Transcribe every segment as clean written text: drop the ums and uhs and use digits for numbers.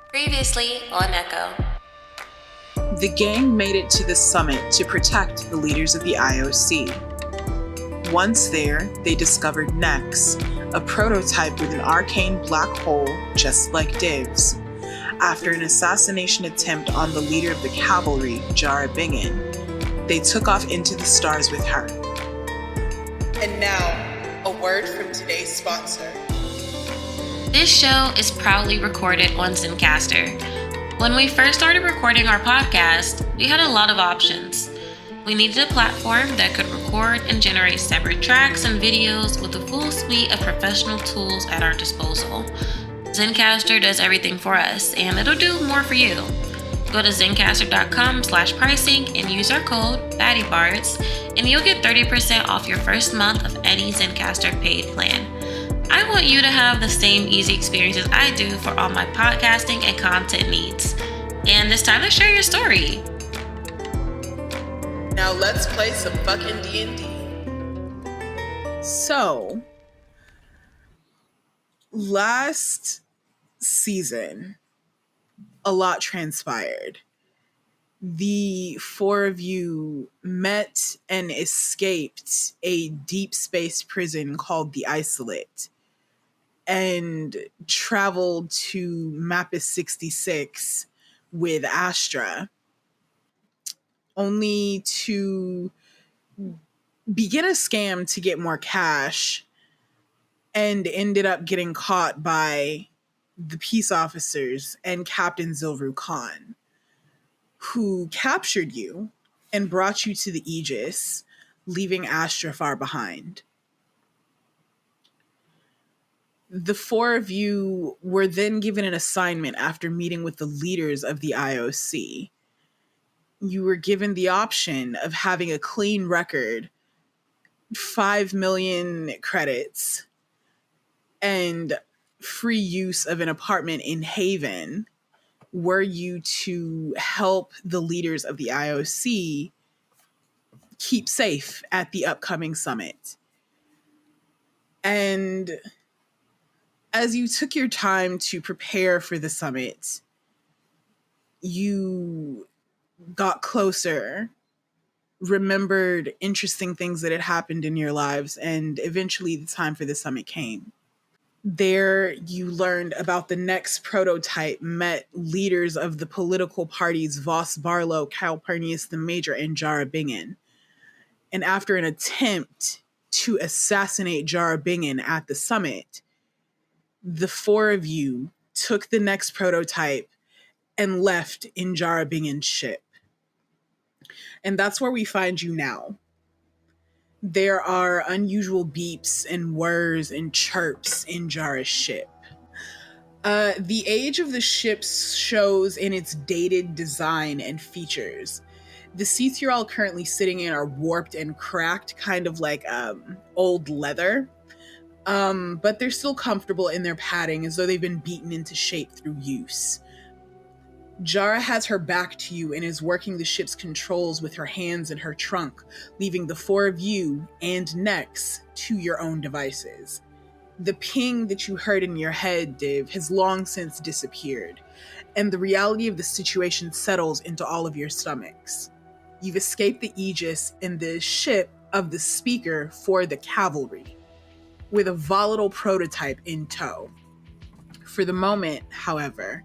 Previously on Echo. The gang made it to the summit to protect the leaders of the IOC. Once there, they discovered Nex, a prototype with an arcane black hole just like Div's. After an assassination attempt on the leader of the cavalry, Jarah, they took off into the stars with her. And now, a word from today's sponsor. This show is proudly recorded on Zencastr. When we first started recording our podcast, we had a lot of options. We needed a platform that could record and generate separate tracks and videos with a full suite of professional tools at our disposal. Zencastr does everything for us, and it'll do more for you. Go to zencastr.com/pricing and use our code BaddieBards, and you'll get 30% off your first month of any Zencastr paid plan. I want you to have the same easy experiences I do for all my podcasting and content needs. And it's time to share your story. Now let's play some fucking D&D. So, last season, a lot transpired. The four of you met and escaped a deep space prison called the Isolate and traveled to Mappus 66 with Astra, only to begin a scam to get more cash, and ended up getting caught by the peace officers and Captain Zilru Khan, who captured you and brought you to the Aegis, leaving Astra far behind. The four of you were then given an assignment after meeting with the leaders of the IOC. You were given the option of having a clean record, 5 million credits, and free use of an apartment in Haven were you to help the leaders of the IOC keep safe at the upcoming summit. And as you took your time to prepare for the summit, you got closer, remembered interesting things that had happened in your lives, and eventually the time for the summit came. There, you learned about the next prototype, met leaders of the political parties Voss Barlow, Calpurnius the Major, and Jarah. And after an attempt to assassinate Jarah at the summit, the four of you took the next prototype and left in Jarah ship. And that's where we find you now. There are unusual beeps and whirs and chirps in Jarah's ship. The age of the ship shows in its dated design and features. The seats you're all currently sitting in are warped and cracked, kind of like old leather. But they're still comfortable in their padding, as though they've been beaten into shape through use. Jarah has her back to you and is working the ship's controls with her hands in her trunk, leaving the four of you and Nex to your own devices. The ping that you heard in your head, Div, has long since disappeared, and the reality of the situation settles into all of your stomachs. You've escaped the Aegis in the ship of the speaker for the cavalry, with a volatile prototype in tow. For the moment, however,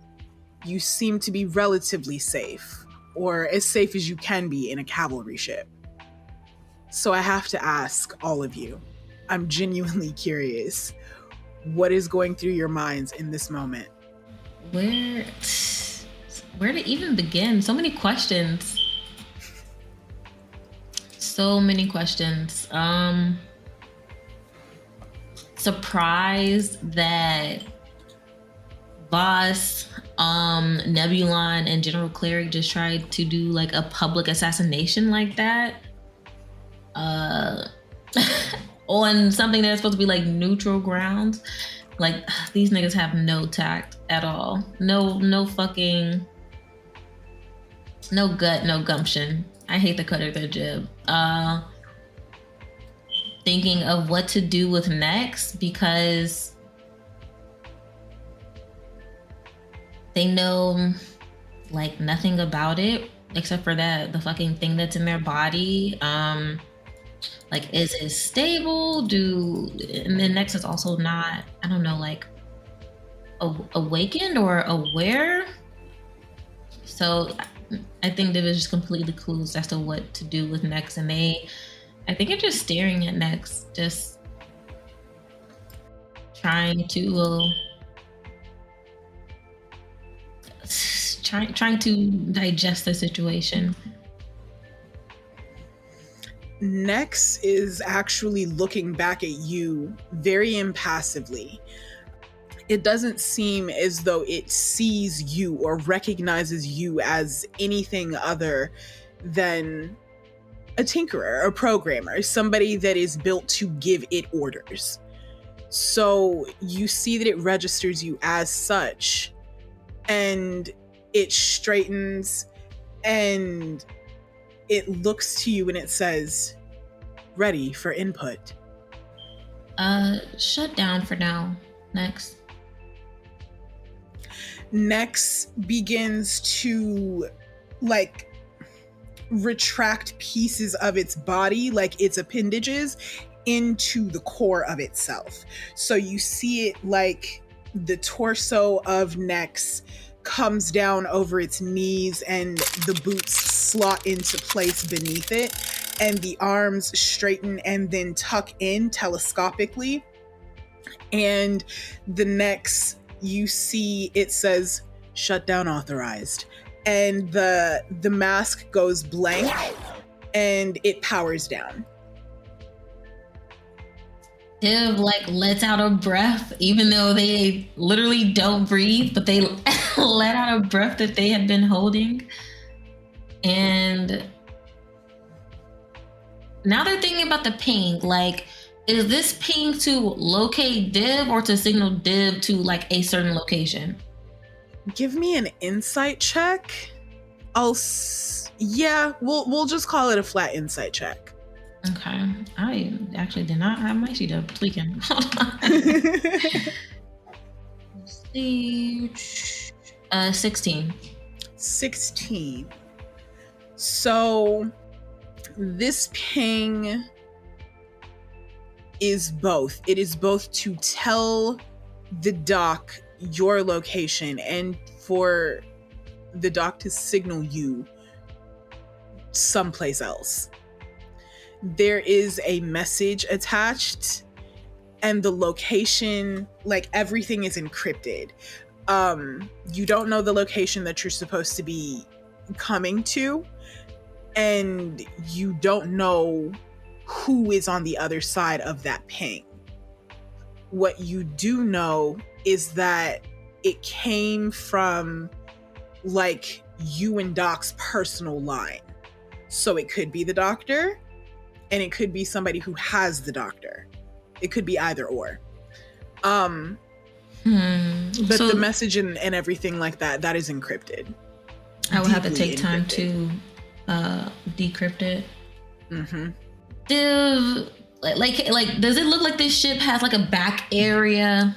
you seem to be relatively safe, or as safe as you can be in a cavalry ship. So I have to ask all of you, I'm genuinely curious, what is going through your minds in this moment? Where to even begin? So many questions. Surprised that Voss, Nebulon, and General Cleric just tried to do like a public assassination like that. On something that's supposed to be like neutral grounds. Like, these niggas have no tact at all. No fucking, no gut, no gumption. I hate the cut of their jib. Thinking of what to do with next, because They know like nothing about it except for the fucking thing that's in their body. Like, is it stable? And then Nex is also not, I don't know, like awakened or aware. So I think they were just completely clueless as to what to do with Nex, and I think are just staring at Nex, just trying to trying to digest the situation. Nex is actually looking back at you very impassively. It doesn't seem as though it sees you or recognizes you as anything other than a tinkerer, a programmer, somebody that is built to give it orders. So you see that it registers you as such, and it straightens and it looks to you and it says, "Ready for input." Shut down for now. Next. Nex begins to like retract pieces of its body, like its appendages, into the core of itself. So you see it like the torso of Nex comes down over its knees and the boots slot into place beneath it, and the arms straighten and then tuck in telescopically. And the Nex, you see it says "shutdown authorized," and the mask goes blank and it powers down. Div like lets out a breath, even though they literally don't breathe, but they let out a breath that they had been holding. And now they're thinking about the ping. Like, is this ping to locate Div or to signal Div to like a certain location? Give me an insight check. We'll just call it a flat insight check. Okay. I actually did not have my sheet up. Tweaking. Hold on. Let's see. 16. 16. So this ping is both. It is both to tell the doc your location and for the doc to signal you someplace else. There is a message attached, and the location, like everything is encrypted. You don't know the location that you're supposed to be coming to, and you don't know who is on the other side of that ping. What you do know is that it came from like you and Doc's personal line. So it could be the doctor, and it could be somebody who has the doctor. It could be either or. But the message and everything like that is encrypted. I would have to take time to decrypt it. Mm-hmm. Div, like, does it look like this ship has like a back area?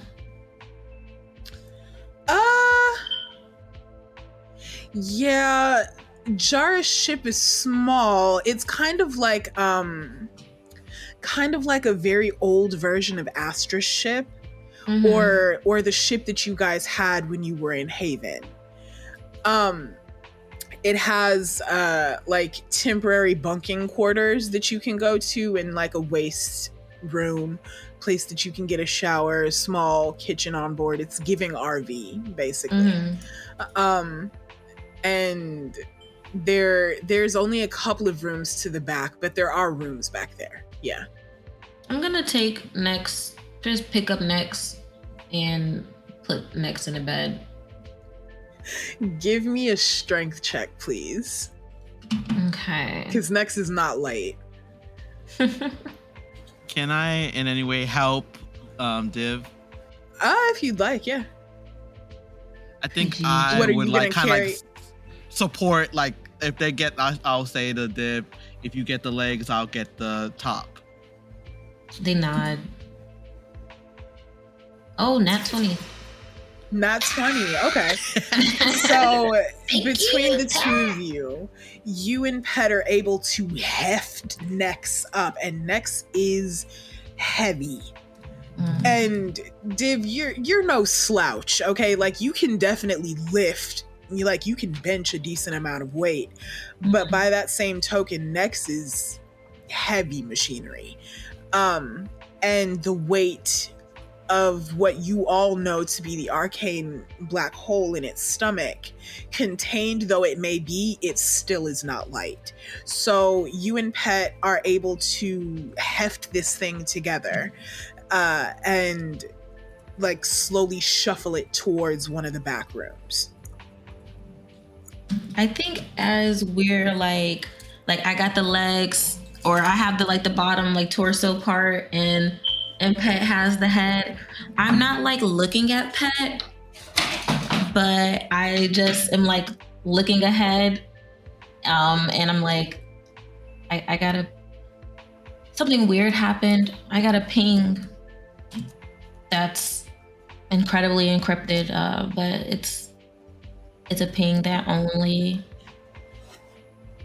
Yeah. Jarah's ship is small. It's kind of like a very old version of Astra's ship, mm-hmm. or the ship that you guys had when you were in Haven. It has like temporary bunking quarters that you can go to, and like a waste room, place that you can get a shower, a small kitchen on board. It's giving RV basically. Mm-hmm. And there's only a couple of rooms to the back, but there are rooms back there. Yeah. I'm gonna take Nex, just pick up Nex and put Nex in the bed. Give me a strength check, please. Okay. Because Nex is not light. Can I in any way help Div? If you'd like, yeah. I think I would like kind of like support, like if they get, I'll say to Div, if you get the legs, I'll get the top. They nod. Oh, nat 20. That's funny. Okay. So between the two of you, you and Pet are able to heft Nex up, and Nex is heavy. And Div, you're no slouch, okay? Like, you can definitely lift. You can bench a decent amount of weight. But by that same token, Nex is heavy machinery. And the weight of what you all know to be the arcane black hole in its stomach, contained though it may be, it still is not light. So you and Pet are able to heft this thing together and like slowly shuffle it towards one of the back rooms. I think as we're like I got the legs, or I have the bottom torso part, and Pet has the head. I'm not looking at Pet, but I just am looking ahead, and I'm I gotta, something weird happened. I got a ping that's incredibly encrypted, but it's a ping that only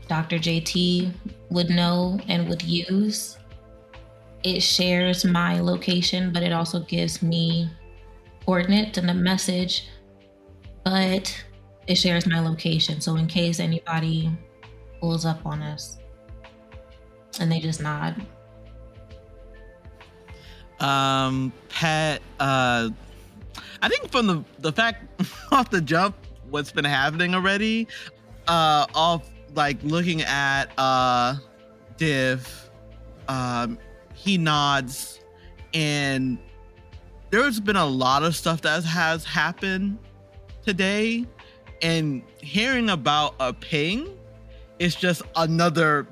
Dr. JT would know and would use. It shares my location, but it also gives me coordinates and a message, but it shares my location. So in case anybody pulls up on us, and they just nod. Pet, I think from the fact off the jump, what's been happening already, off looking at Div, he nods, and there's been a lot of stuff that has happened today, and hearing about a ping is just another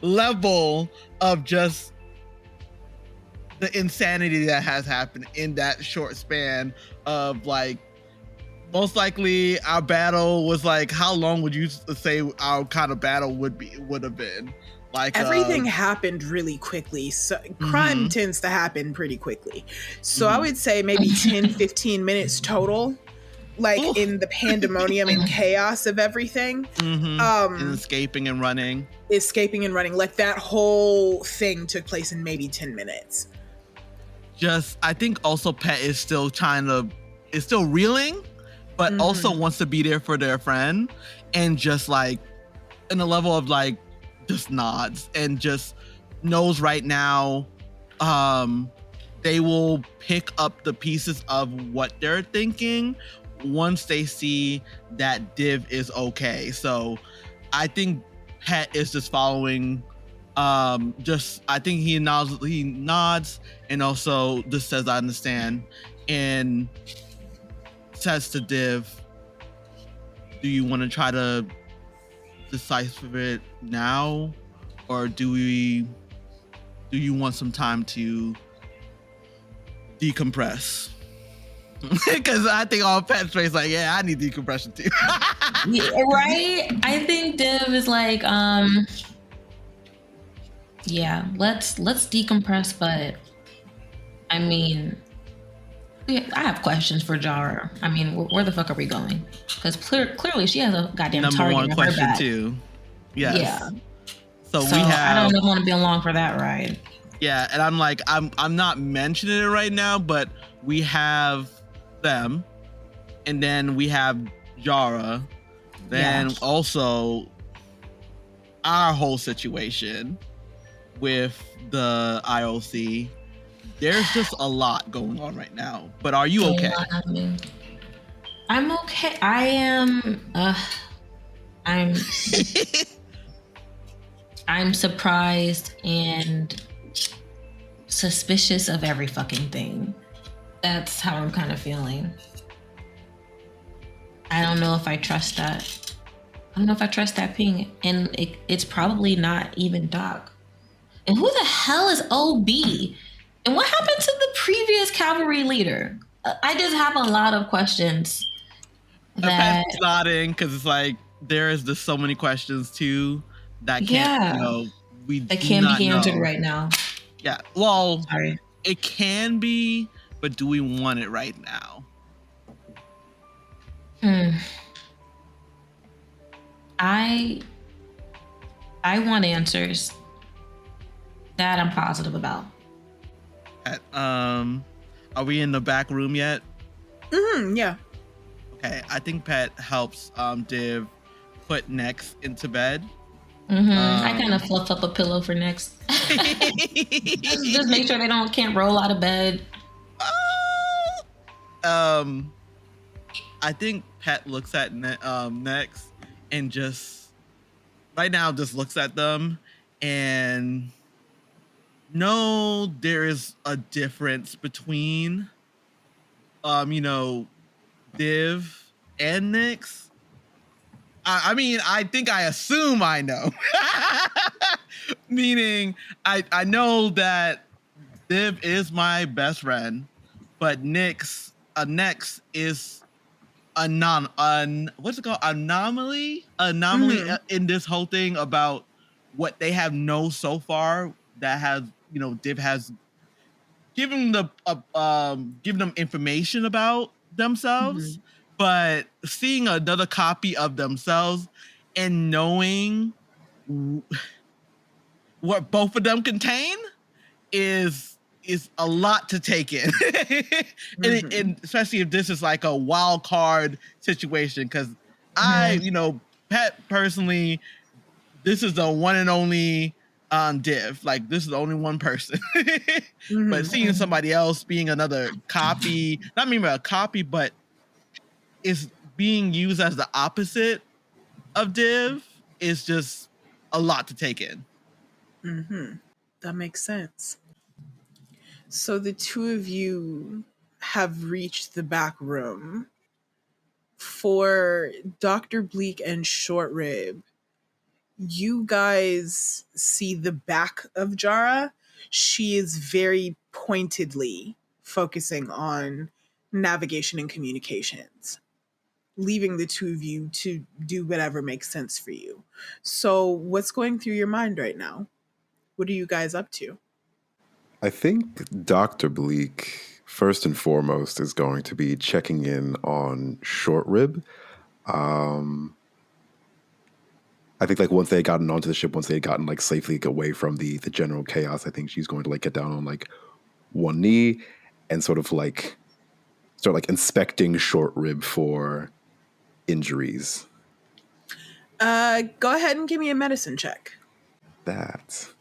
level of just the insanity that has happened in that short span of most likely our battle was how long would you say our kind of battle would have been? Everything happened really quickly. So crime tends to happen pretty quickly. So I would say maybe 10, 15 minutes total, in the pandemonium and chaos of everything. And escaping and running. That whole thing took place in maybe 10 minutes. I think also Pet is still reeling, but also wants to be there for their friend, and just in a level of just nods and just knows right now they will pick up the pieces of what they're thinking once they see that Div is okay. So I think Pet is just following, I think he nods and also just says, I understand, and says to Div, do you want to try to decipher it now, or do you want some time to decompress? Because I think all Pet's face yeah, I need decompression too. Right? I think Div is yeah, let's decompress, but I mean, I have questions for Jarah. I mean, where the fuck are we going? Because clearly she has a goddamn number target one in question her back. too. Yes. Yeah. So we have. I don't want to be along for that ride. Yeah, and I'm not mentioning it right now, but we have them, and then we have Jarah, then also our whole situation with the IOC. There's just a lot going on right now. But are you okay? I'm okay. I am. I'm surprised and suspicious of every fucking thing. That's how I'm kind of feeling. I don't know if I trust that. I don't know if I trust that ping. And it's probably not even Doc. And who the hell is OB? And what happened to the previous cavalry leader? I just have a lot of questions. That's nodding, because it's there is just so many questions too that can't, that can't be answered right now. Yeah, well, sorry. It can be, but do we want it right now? I want answers. That I'm positive about. Are we in the back room yet? Yeah. Okay, I think Pet helps Div put Nex into bed. I kind of fluff up a pillow for Nex. just make sure they can't roll out of bed. I think Pet looks at Nex and just right now just looks at them and no, there is a difference between Div and Nyx. I mean, I assume I know. Meaning I know that Div is my best friend, but Nyx is what's it called? Anomaly in this whole thing about what they have known so far that has, Div has given them information about themselves, but seeing another copy of themselves and knowing what both of them contain is a lot to take in. And especially if this is like a wild card situation, because Pet personally, this is the one and only Div. Like, this is the only one person. But seeing somebody else being another copy, not maybe a copy, but is being used as the opposite of Div is just a lot to take in. That makes sense. So the two of you have reached the back room. For Dr. Bleak and Short Rib, you guys see the back of Jarah. She is very pointedly focusing on navigation and communications, leaving the two of you to do whatever makes sense for you. So what's going through your mind right now? What are you guys up to? I think Dr. Bleak, first and foremost, is going to be checking in on Short Rib. I think once they had gotten onto the ship, once they had gotten safely away from the general chaos, I think she's going to get down on one knee and sort of start inspecting Short Rib for injuries. Go ahead and give me a medicine check. That's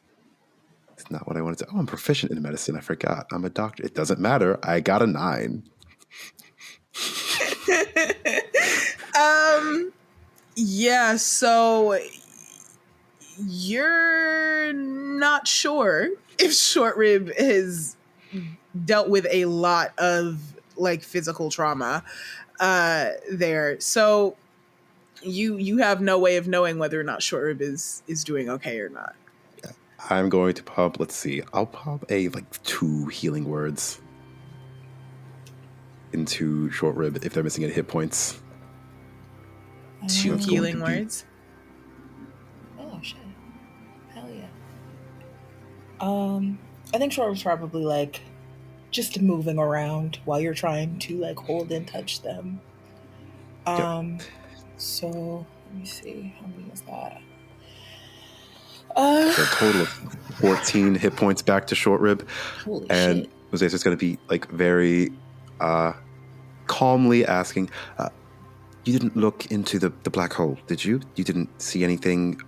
not what I wanted to. Oh, I'm proficient in medicine. I forgot. I'm a doctor. It doesn't matter. I got a 9. Yeah, so you're not sure if Short Rib has dealt with a lot of physical trauma there. So you have no way of knowing whether or not Short Rib is doing okay or not. Yeah. I'm going to pump, let's see, I'll pump 2 healing words into Short Rib if they're missing any hit points. 2 healing words? Oh, shit. Hell yeah. I think Short Rib's probably just moving around while you're trying to hold and touch them. Yep. So let me see, how many is that? A total of 14 hit points back to Short Rib. Holy and shit. Mozaeya's just going to be very calmly asking, you didn't look into the black hole, did you? You didn't see anything?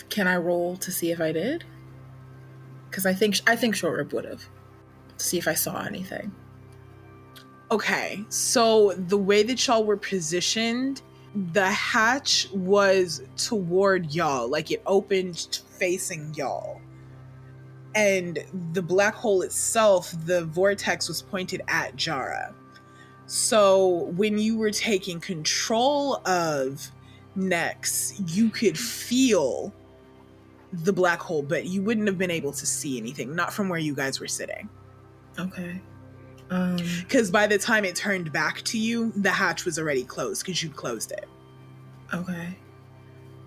Can I roll to see if I did? Because I think Short Rib would have. To see if I saw anything. Okay, so the way that y'all were positioned, the hatch was toward y'all, it opened facing y'all. And the black hole itself, the vortex was pointed at Jarah. So when you were taking control of Nex, you could feel the black hole, but you wouldn't have been able to see anything, not from where you guys were sitting. Okay. Because by the time it turned back to you, the hatch was already closed because you'd closed it. Okay.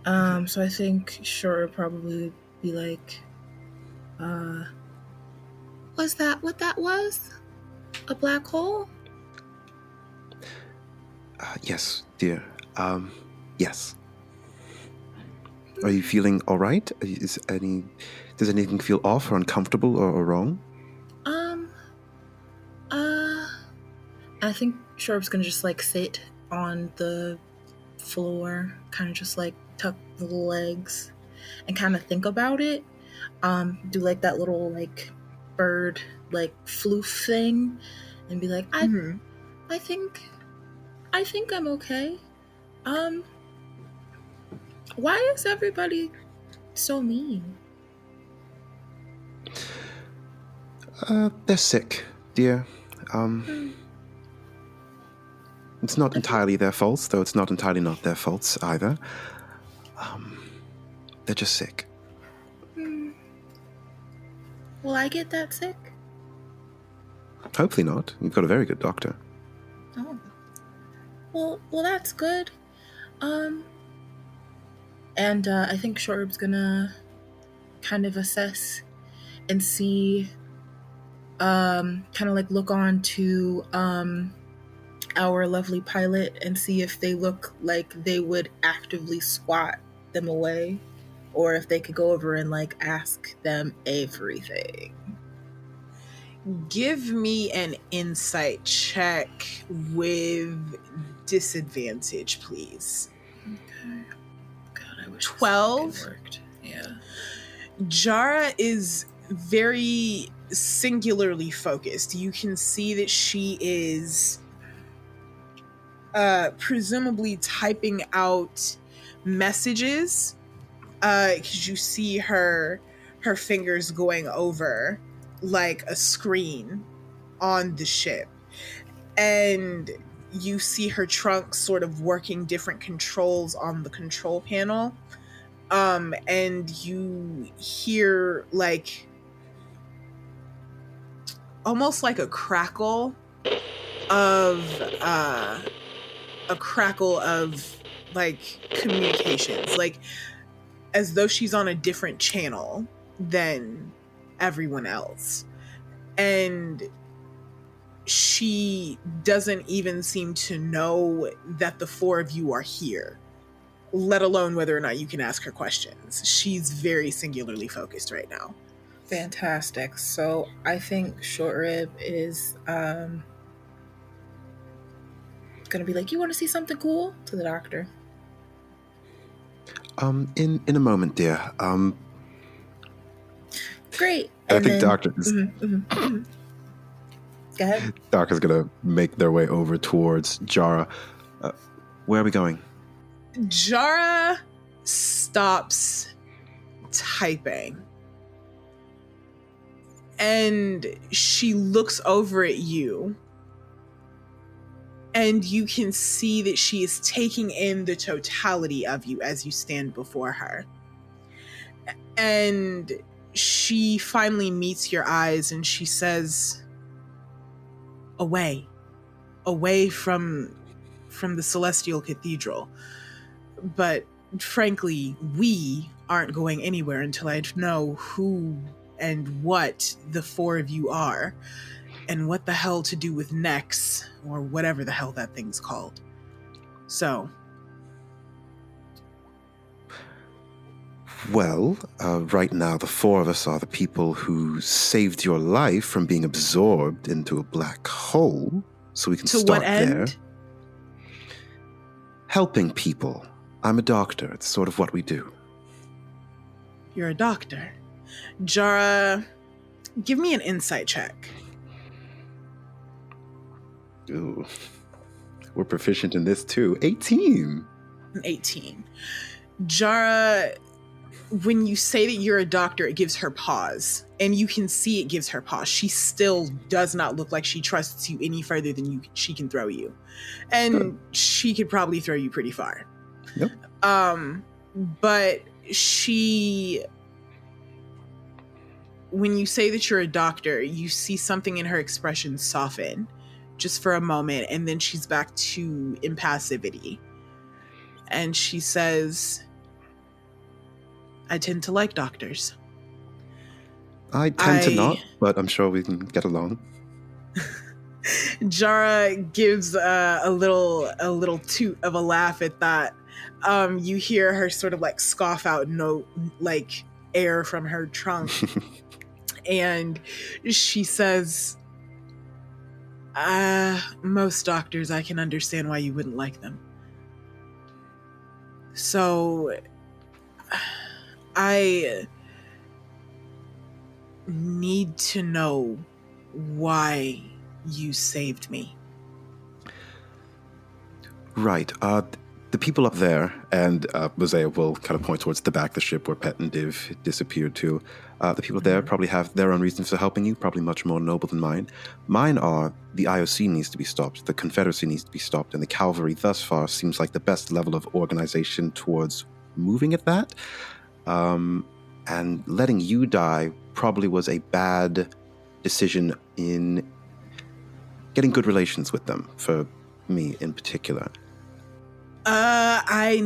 So I think Short would probably be like, was that what that was? A black hole? Yes, dear. Yes. Are you feeling all right? Does anything feel off or uncomfortable or wrong? I think Short's gonna just like sit on the floor, kind of just like tuck the legs and kind of think about it. Do like that little like bird like floof thing and be like, I think I'm okay. Why is everybody so mean? They're sick, dear. It's not entirely their faults, though it's not entirely not their faults either. They're just sick. Will I get that sick? Hopefully not. You've got a very good doctor. Oh. Well, that's good. And I think Short's gonna kind of assess and see, kind of like look on to our lovely pilot and see if they look like they would actively swat them away, or if they could go over and like ask them everything. Give me an insight check with disadvantage, please. Okay. God, I wish 12? this worked. Yeah. Jarah is very singularly focused. You can see that she is presumably typing out messages, because you see her fingers going over like a screen on the ship, and you see her trunk sort of working different controls on the control panel, and you hear like almost like a crackle of like communications, like as though she's on a different channel than everyone else. And she doesn't even seem to know that the four of you are here, let alone whether or not you can ask her questions. She's very singularly focused right now. Fantastic. So I think Short Rib is gonna be like, you want to see something cool? To the doctor. In a moment, dear. Great. I think Doctor is... Go ahead. Doctor's gonna make their way over towards Jarah. Where are we going? Jarah stops typing, and she looks over at you, and you can see that she is taking in the totality of you as you stand before her. And she finally meets your eyes, and she says, away from the Celestial Cathedral. But frankly, we aren't going anywhere until I know who and what the four of you are, and what the hell to do with Nex, or whatever the hell that thing's called. So. Well, right now the four of us are the people who saved your life from being absorbed into a black hole, so we can to start what end? there. Helping people. I'm a doctor. It's sort of what we do. You're a doctor. Jarah, give me an insight check. Ooh. We're proficient in this too. 18. An 18. Jarah, when you say that you're a doctor, it gives her pause. And you can see it gives her pause. She still does not look like she trusts you any further than she can throw you. And she could probably throw you pretty far. Yep. But when you say that you're a doctor, you see something in her expression soften just for a moment, and then she's back to impassivity. And she says, I tend to like doctors. I tend to not, but I'm sure we can get along. Jarah gives a little toot of a laugh at that. You hear her sort of like scoff out note, like air from her trunk. And she says, most doctors, I can understand why you wouldn't like them. So, I need to know why you saved me. Right. The people up there, and Mozaeya will kind of point towards the back of the ship where Pet and Div disappeared to. The people there probably have their own reasons for helping you, probably much more noble than mine. Mine are the IOC needs to be stopped, the Confederacy needs to be stopped, and the Cavalry thus far seems like the best level of organization towards moving at that. And letting you die probably was a bad decision in getting good relations with them, for me in particular. I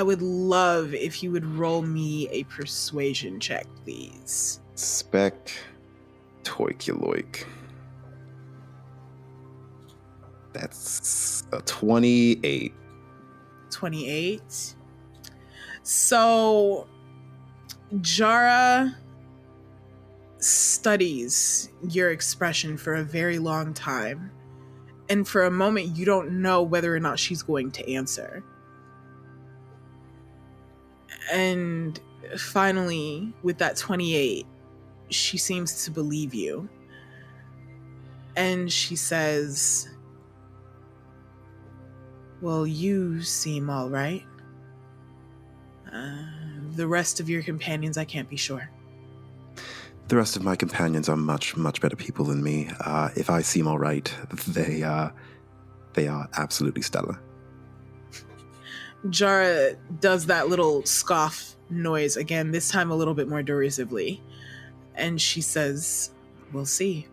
would love if you would roll me a persuasion check, please. Toikuloik. That's a 28. 28. So, Jarah studies your expression for a very long time. And for a moment, you don't know whether or not she's going to answer. And finally, with that 28, she seems to believe you. And she says, well, you seem all right. The rest of your companions, I can't be sure. The rest of my companions are much, much better people than me. If I seem all right, they are absolutely stellar. Jarah does that little scoff noise again, this time a little bit more derisively. And she says, we'll see.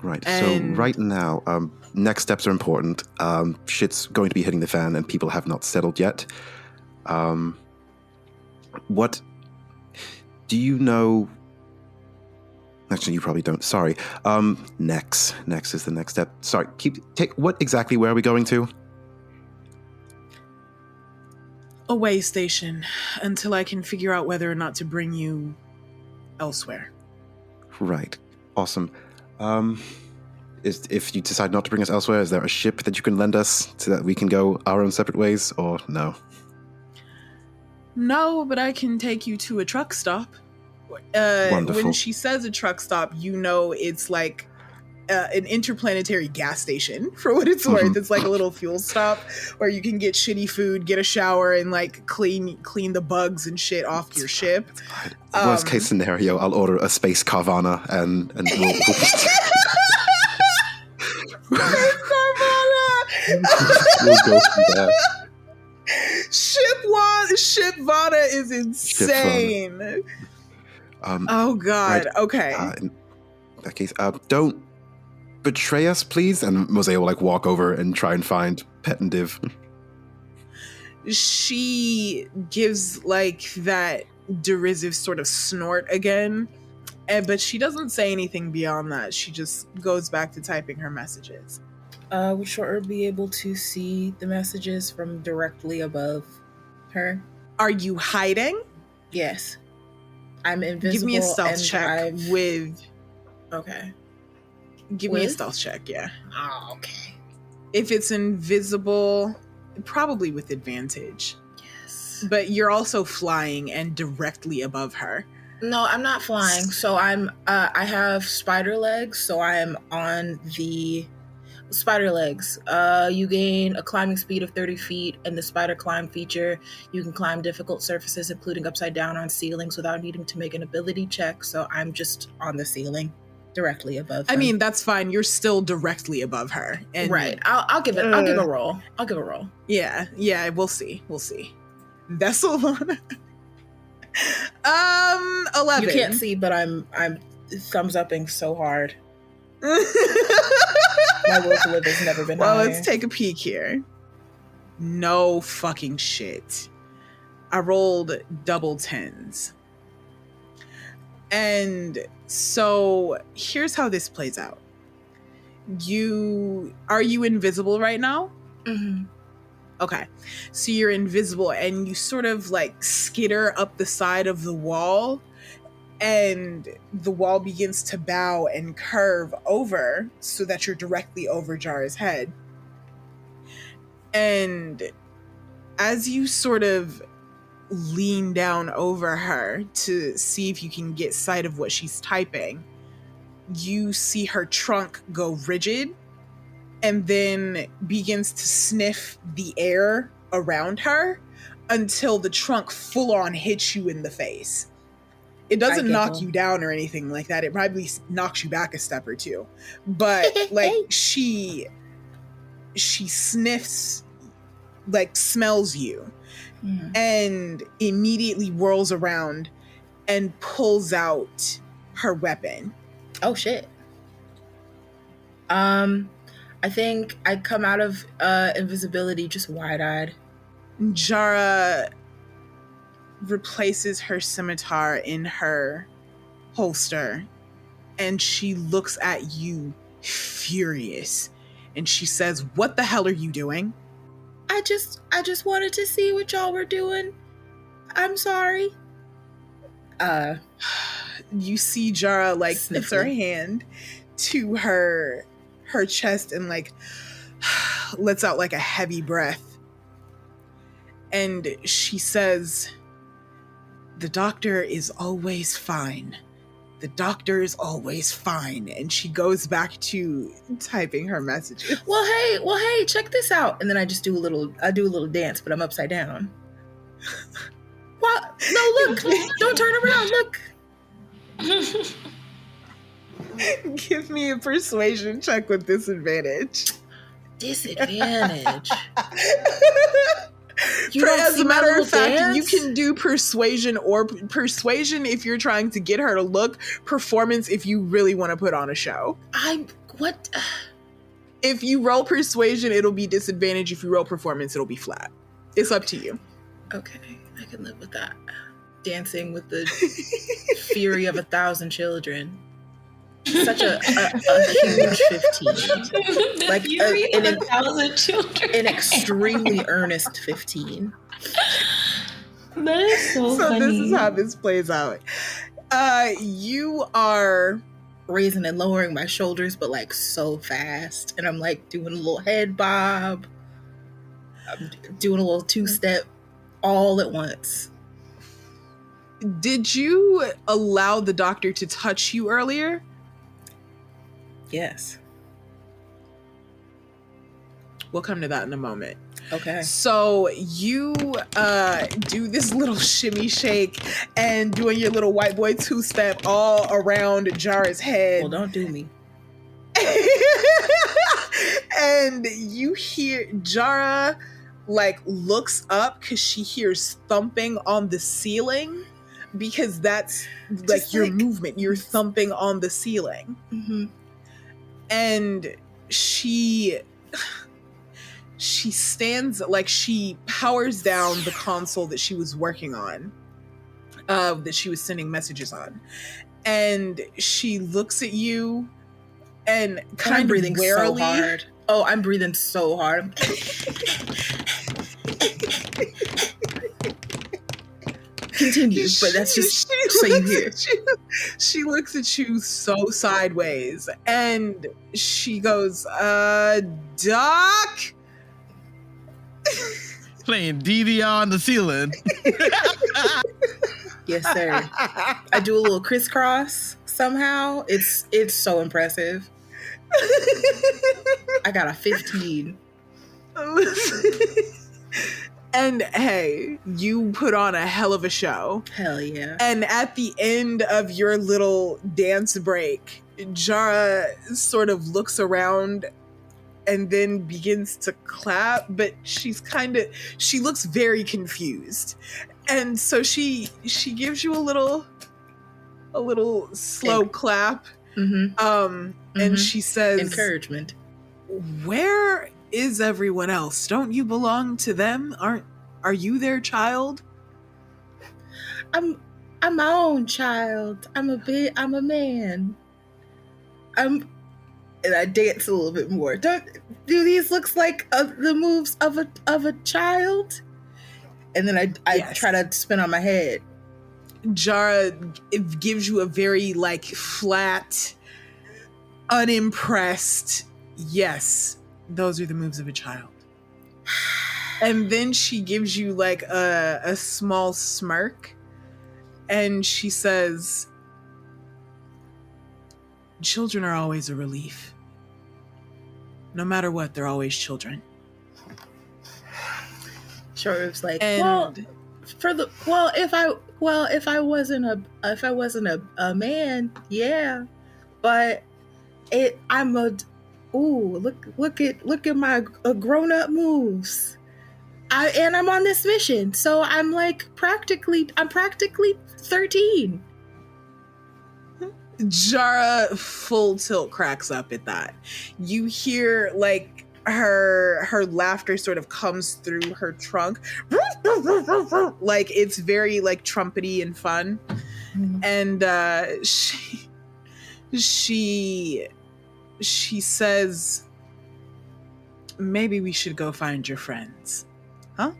Right, so right now, next steps are important. Shit's going to be hitting the fan and people have not settled yet. What do you know? Actually, you probably don't. Sorry. Next is the next step. Sorry. What exactly? Where are we going to? A way station until I can figure out whether or not to bring you elsewhere. Right. Awesome. If you decide not to bring us elsewhere, is there a ship that you can lend us so that we can go our own separate ways, or no? No, but I can take you to a truck stop. Wonderful. When she says a truck stop, you know it's like an interplanetary gas station, for what it's worth. It's like a little fuel stop where you can get shitty food, get a shower, and like clean the bugs and shit off your ship. Worst case scenario, I'll order a space Carvana and we'll we'll go from there. Ship Vana is insane. Oh God. Right. Okay. In that case, don't betray us, please. And Mozaeya will like walk over and try and find Pet and Div. She gives like that derisive sort of snort again, but she doesn't say anything beyond that. She just goes back to typing her messages. Would Short be able to see the messages from directly above her? Are you hiding? Yes. I'm invisible. Give me a stealth check with... Okay. Give me a stealth check, yeah. Oh, okay. If it's invisible, probably with advantage. Yes. But you're also flying and directly above her. No, I'm not flying. So I have spider legs, so I am on the spider legs. You gain a climbing speed of 30 feet, and the spider climb feature, you can climb difficult surfaces, including upside down on ceilings without needing to make an ability check. So I'm just on the ceiling, directly above her. I mean, that's fine. You're still directly above her. And right. I'll give a roll. Yeah. We'll see. Vessel 11. You can't see, but I'm thumbs upping so hard. My will to live has never been higher. Let's take a peek here. No fucking shit. I rolled double 10s. And so here's how this plays out. Are you invisible right now? Mm-hmm. Okay. So you're invisible and you sort of like skitter up the side of the wall, and the wall begins to bow and curve over so that you're directly over Jarah's head. And as you sort of lean down over her to see if you can get sight of what she's typing, you see her trunk go rigid and then begins to sniff the air around her until the trunk full on hits you in the face. It doesn't knock you down or anything like that. It probably knocks you back a step or two. But like she sniffs, like smells you, and immediately whirls around and pulls out her weapon. Oh shit. I think I come out of invisibility just wide-eyed. Jarah replaces her scimitar in her holster, and she looks at you furious, and she says, "What the hell are you doing?" I just wanted to see what y'all were doing. I'm sorry. You see Jarah like puts her hand to her chest and like lets out like a heavy breath, and she says, "The doctor is always fine. The doctor is always fine." And she goes back to typing her messages. Well, hey, check this out. And then I just do a little dance, but I'm upside down. What? No, look, don't turn around, look. Give me a persuasion check with disadvantage. Disadvantage. As a matter of fact, you can do persuasion or persuasion if you're trying to get her to look, performance if you really want to put on a show. What? If you roll persuasion, it'll be disadvantage. If you roll performance, it'll be flat. It's up to you. Okay, I can live with that. Dancing with the fury of 1,000 children. Such a huge 15. Like an 1,000 children. An extremely earnest 15. That is so funny. This is how this plays out. You are raising and lowering my shoulders, but like so fast. And I'm like doing a little head bob. I'm doing a little two-step all at once. Did you allow the doctor to touch you earlier? Yes. We'll come to that in a moment. Okay. So you do this little shimmy shake and doing your little white boy two-step all around Jarah's head. Well, don't do me. And you hear Jarah like looks up because she hears thumping on the ceiling, because that's like your movement. You're thumping on the ceiling. Mm-hmm. And she stands, like she powers down the console that she was working on, that she was sending messages on, and she looks at you and kind of breathing warily. So hard. Oh, I'm breathing so hard. Continue, but that's just so you hear. She looks at you so sideways, and she goes, Doc? Playing DDR on the ceiling. Yes, sir. I do a little crisscross somehow. It's so impressive. I got a 15. And hey, you put on a hell of a show. Hell yeah. And at the end of your little dance break, Jarah sort of looks around and then begins to clap, but she looks very confused. And so she gives you a little slow clap. Mm-hmm. And she says, encouragement. "Where is everyone else? Don't you belong to them? Are you their child?" I'm my own child. I'm a man. And I dance a little bit more. Do these looks like the moves of a child? And then I Yes. try to spin on my head. Jarah, it gives you a very like flat, unimpressed, yes, those are the moves of a child. And then she gives you like a small smirk and she says, children are always a relief. No matter what, they're always children. Short Rib's like, And if I wasn't a man, yeah, but look at my grown up moves. I'm on this mission, so I'm practically 13. Jarah full tilt cracks up at that. You hear like her laughter sort of comes through her trunk. Like it's very like trumpety and fun. Mm-hmm. And she says, maybe we should go find your friends. Huh?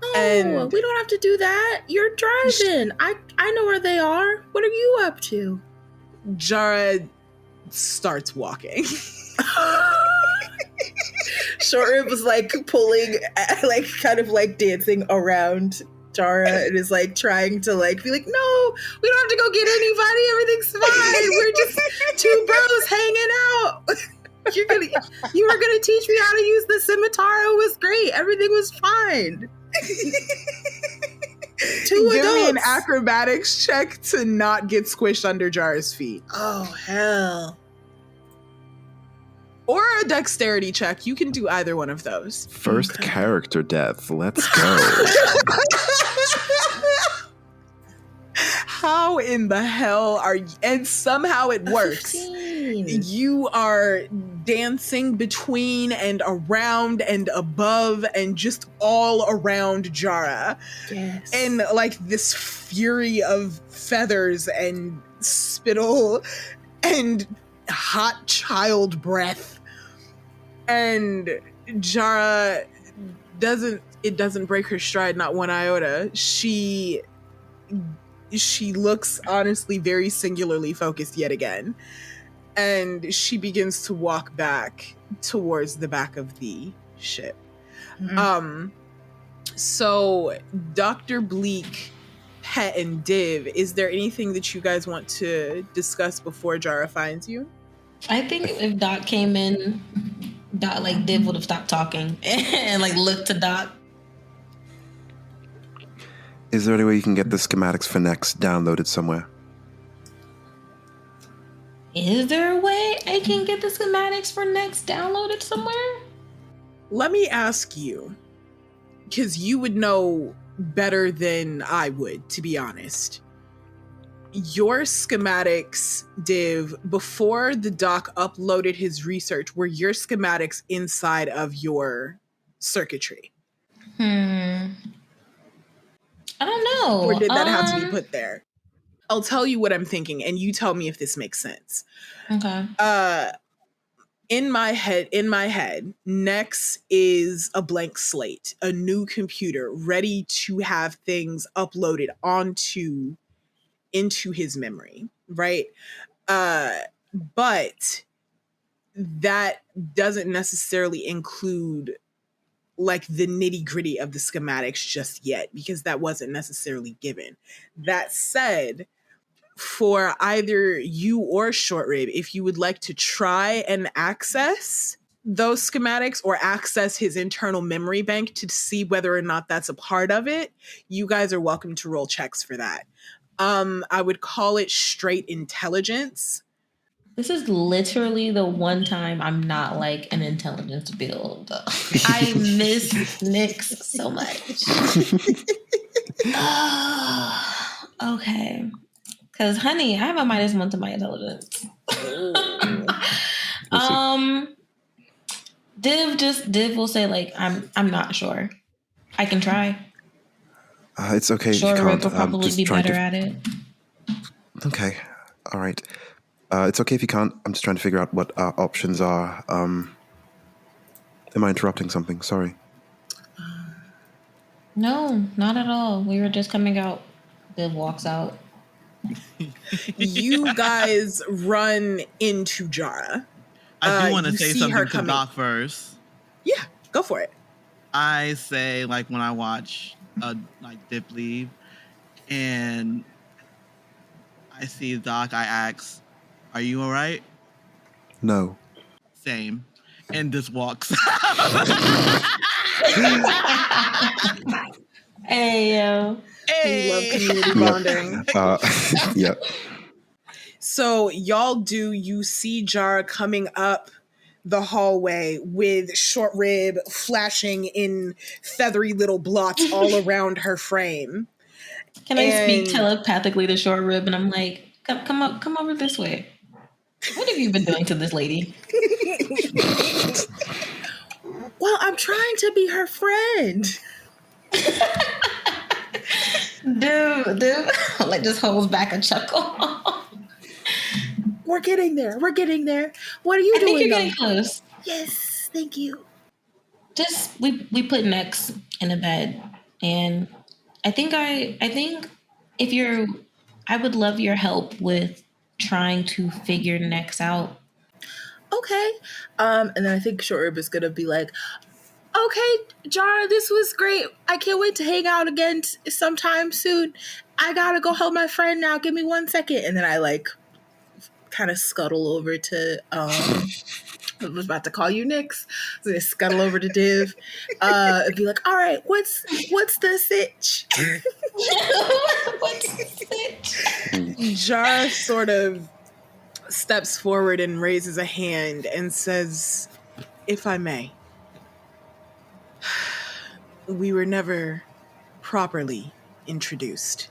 Oh, we don't have to do that. You're driving. I know where they are. What are you up to? Jarah starts walking. Short Rib was like pulling, like kind of like dancing around Jarah and is like trying to like be like, no, we don't have to go get anybody. Everything's fine. We're just two bros hanging out. You were gonna teach me how to use the scimitar. It was great. Everything was fine. Two Give adults. me an acrobatics check to not get squished under Jarah's feet. Oh hell. Or a dexterity check. You can do either one of those. First character death. Let's go. How in the hell are you? And somehow it works. 15. You are dancing between and around and above and just all around Jarah. Yes. And like this fury of feathers and spittle and hot child breath. And Jarah doesn't break her stride, not one iota. She looks honestly very singularly focused yet again. And she begins to walk back towards the back of the ship. Mm-hmm. So Dr. Bleak, Pet, and Div, is there anything that you guys want to discuss before Jarah finds you? I think if Doc came in, Div would have stopped talking and looked to Doc. Is there any way you can get the schematics for Next downloaded somewhere? Is there a way I can get the schematics for Next downloaded somewhere? Let me ask you, because you would know better than I would, to be honest. Your schematics, Div, before the doc uploaded his research, were your schematics inside of your circuitry? I don't know. Or did that have to be put there? I'll tell you what I'm thinking, and you tell me if this makes sense. Okay. In my head, Nex is a blank slate, a new computer ready to have things uploaded into his memory, right? But that doesn't necessarily include like the nitty-gritty of the schematics just yet, because that wasn't necessarily given. That said, for either you or Short Rib, if you would like to try and access those schematics or access his internal memory bank to see whether or not that's a part of it, you guys are welcome to roll checks for that. I would call it straight intelligence. This is literally the one time I'm not like an intelligence build. I miss Nyx so much. Okay. Because, honey, I have a -1 to my intelligence. Div will say, like, I'm not sure. I can try. It's okay if you Short can't. Rib will I'm probably just be trying better to. at it. Okay, all right. It's okay if you can't. I'm just trying to figure out what our options are. Am I interrupting something? Sorry. No, not at all. We were just coming out. Biv walks out. You guys run into Jarah. I do want to you say see her something to coming. Doc first. Yeah, go for it. I say, like, when I watch like Dip leave and I see Doc, I ask, "Are you all right?" No. Same. And just walks. Hey, yo. We love Hey. community bonding. Yeah. So you see Jarah coming up the hallway with Short Rib flashing in feathery little blots all around her frame. Can I speak telepathically to Short Rib? And I'm like, come over this way. What have you been doing to this lady? Well, I'm trying to be her friend. Dude, like just holds back a chuckle. We're getting there. What are you I doing? think you're getting close. Yes, thank you. Just we put Nex in a bed, and I think if you're, I would love your help with trying to figure Nex out. Okay. And then I think Short Rib is gonna be like, okay, Jarah, this was great. I can't wait to hang out again sometime soon. I gotta go help my friend now. Give me 1 second. And then I like kind of scuttle over to I was about to call you Nyx. So I scuttle over to Div and be like, all right, what's the sitch? What's it? Jarah sort of steps forward and raises a hand and says, if I may, we were never properly introduced.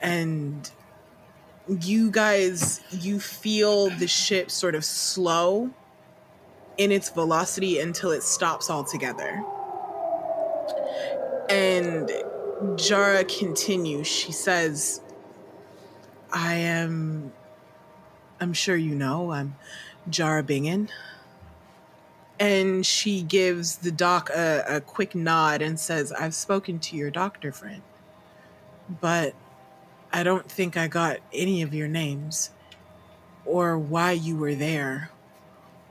And you guys, you feel the ship sort of slow in its velocity until it stops altogether. And Jarah continues. She says, I'm sure you know, I'm Jarah Bingen. And she gives the doc a quick nod and says, I've spoken to your doctor friend, but I don't think I got any of your names or why you were there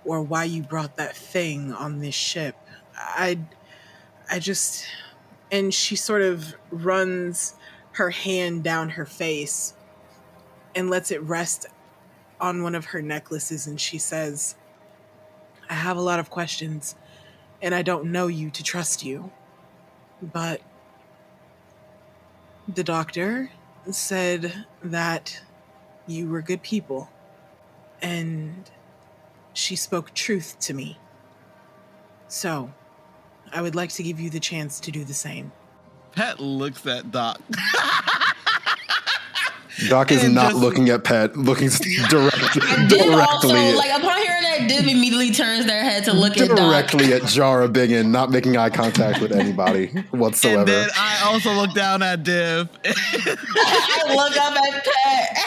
or why you brought that thing on this ship. I just, and she sort of runs her hand down her face and lets it rest on one of her necklaces. And she says, I have a lot of questions and I don't know you to trust you, but the doctor said that you were good people and she spoke truth to me. So I would like to give you the chance to do the same. Pet looks at Doc. Doc is And not just- looking at Pet, looking directly. Div also, like upon hearing that, Div immediately turns their head to look at Doc. Directly at Jarah Bingen, not making eye contact with anybody whatsoever. And then I also look down at Div. I look up at Pet.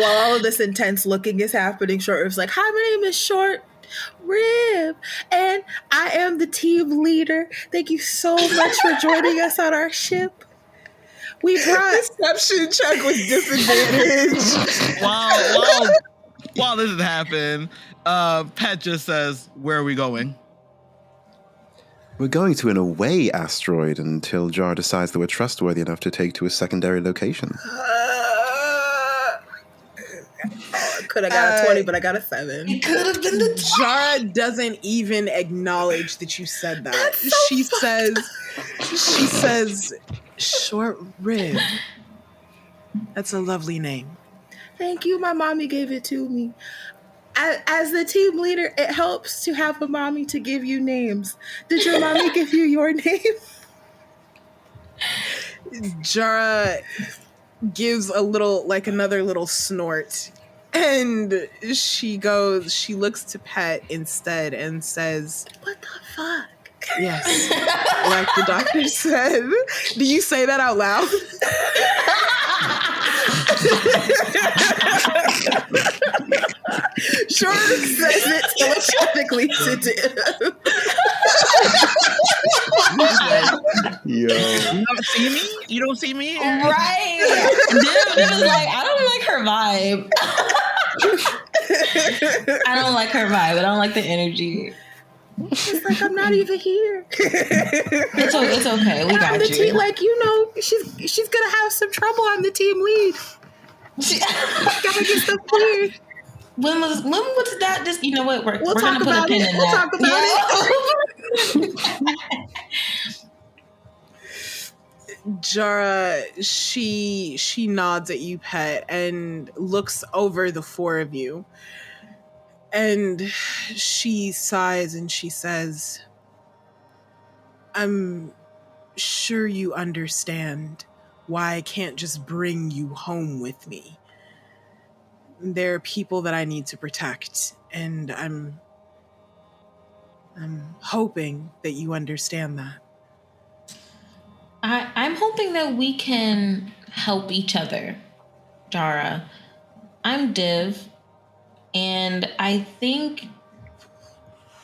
While all of this intense looking is happening, Short Rib's like, hi, my name is Short Rib, and I am the team leader. Thank you so much for joining us on our ship. We brought Deception check with disadvantage. While this is happening, Pet just says, where are we going? We're going to an away asteroid until Jarah decides that we're trustworthy enough to take to a secondary location. could have got a 20, but I got a 7. It could have been the Jarah doesn't even acknowledge that you said that. That's so She says, Short Rib. That's a lovely name. Thank you. My mommy gave it to me. As the team leader, it helps to have a mommy to give you names. Did your mommy give you your name? Jarah gives another little snort. And she looks to Pet instead and says, What the fuck? Yes. Like the doctor said. Do you say that out loud? Short says it telepathically to Div. Yo. You don't see me? You don't see me? Right. Div is like, I don't like her vibe. I don't like her vibe. I don't like the energy. It's like, I'm not even here. It's okay. We got I'm the you. team, like, you know, she's gonna have some trouble. I'm the team lead. Gotta get stuff cleared. When was that? Just, you know what? We're We'll gonna talk put a about pin it. in We'll that. talk about Jarah, she nods at you, Pet, and looks over the four of you. And she sighs and she says, I'm sure you understand why I can't just bring you home with me. There are people that I need to protect, and I'm hoping that you understand that. I'm hoping that we can help each other, Jarah. I'm Div, and I think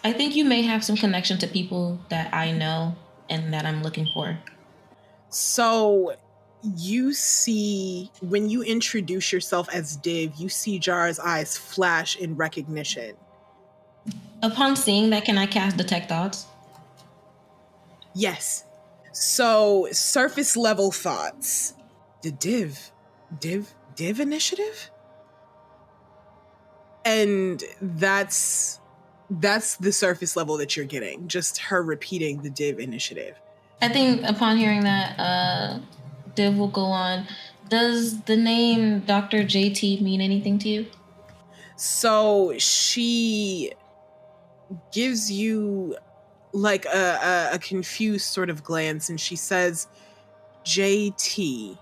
you may have some connection to people that I know and that I'm looking for. So you see, when you introduce yourself as Div, you see Jarah's eyes flash in recognition. Upon seeing that, can I cast Detect Thoughts? Yes. So surface level thoughts. The Div initiative? And that's the surface level that you're getting. Just her repeating the Div initiative. I think upon hearing that, Div will go on. Does the name Dr. JT mean anything to you? So she gives you like a confused sort of glance, and she says, JT,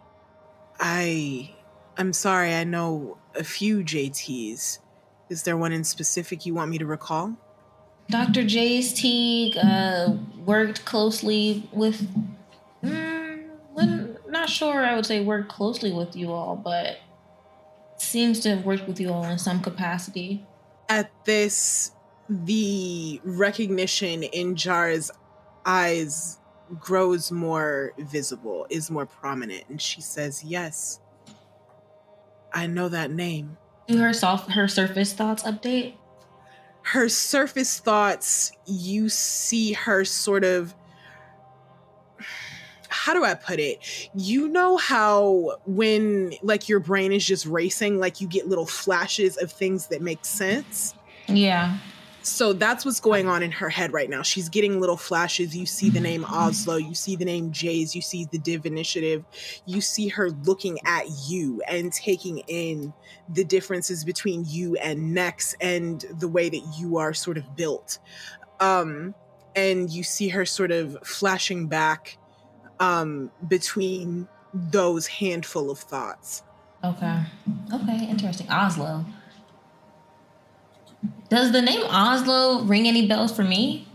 I'm sorry, I know a few JTs. Is there one in specific you want me to recall? Dr. JT worked closely with... not sure I would say worked closely with you all, but seems to have worked with you all in some capacity. At this, the recognition in Jarah's eyes grows more visible, is more prominent, and she says, yes, I know that name. Do her surface thoughts update? Her surface thoughts, you see her sort of, how do I put it? You know how when like your brain is just racing, like you get little flashes of things that make sense? Yeah. So that's what's going on in her head right now. She's getting little flashes. You see the name Oslo, you see the name Jays, you see the Div initiative. You see her looking at you and taking in the differences between you and Nex and the way that you are sort of built. And you see her sort of flashing back between those handful of thoughts. Okay, interesting. Oslo. Does the name Oslo ring any bells for me?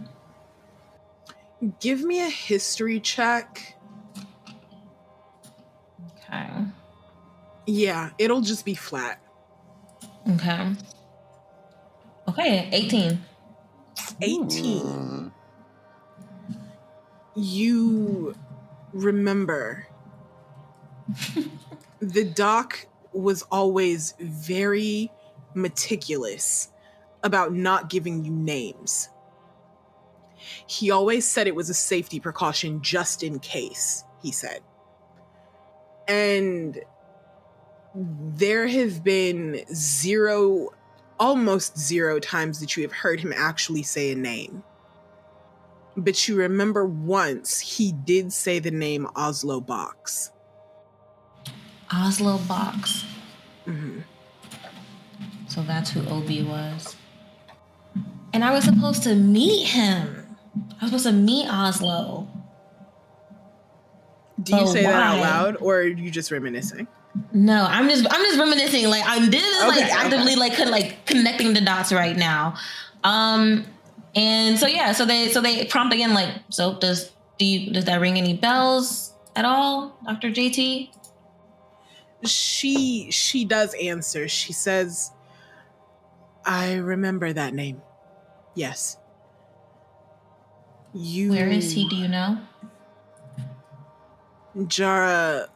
Give me a history check. Okay. Yeah, it'll just be flat. Okay, 18. 18. You remember the doc was always very meticulous about not giving you names. He always said it was a safety precaution just in case, he said. And there have been almost zero times that you have heard him actually say a name. But you remember once he did say the name Oslo Box. Oslo Box. Mm-hmm. So that's who Obi was. And I was supposed to meet him. I was supposed to meet Oslo. Do you say that out loud, or are you just reminiscing? No, I'm just reminiscing. Like I'm like actively like connecting the dots right now. And so they prompt again, like, so does that ring any bells at all, Dr. JT? She does answer. She says, I remember that name. Yes. Where is he? Do you know? Jarah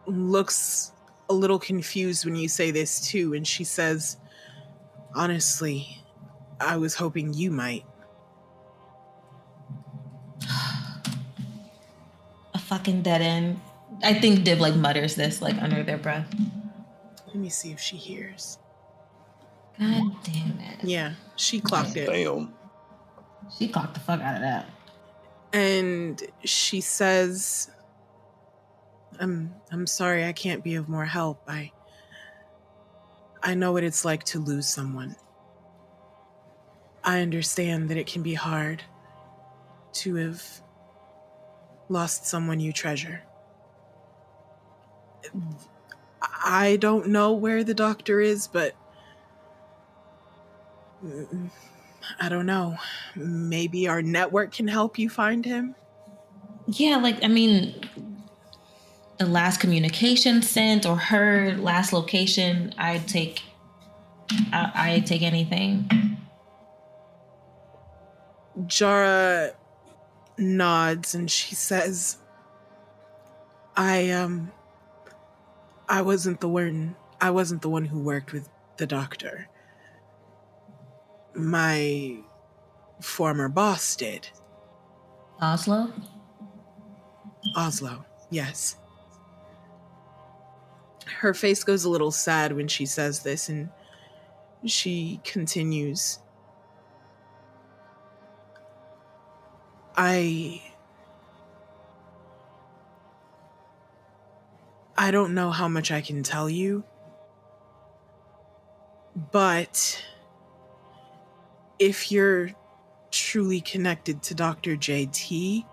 looks a little confused when you say this too, and she says, honestly, I was hoping you might. A fucking dead end. I think Div like mutters this like under their breath. Let me see if she hears. God damn it. Yeah, she clocked it. Damn. She clocked the fuck out of that. And she says, I'm sorry I can't be of more help. I know what it's like to lose someone. I understand that it can be hard to have lost someone you treasure. I don't know where the doctor is, but I don't know. Maybe our network can help you find him? Yeah, like, I mean, the last communication sent or her last location, I'd take anything. Jarah nods and she says, I wasn't the one who worked with the doctor. My former boss did. Oslo, yes. Her face goes a little sad when she says this, and she continues. I don't know how much I can tell you, but if you're truly connected to Dr. JT,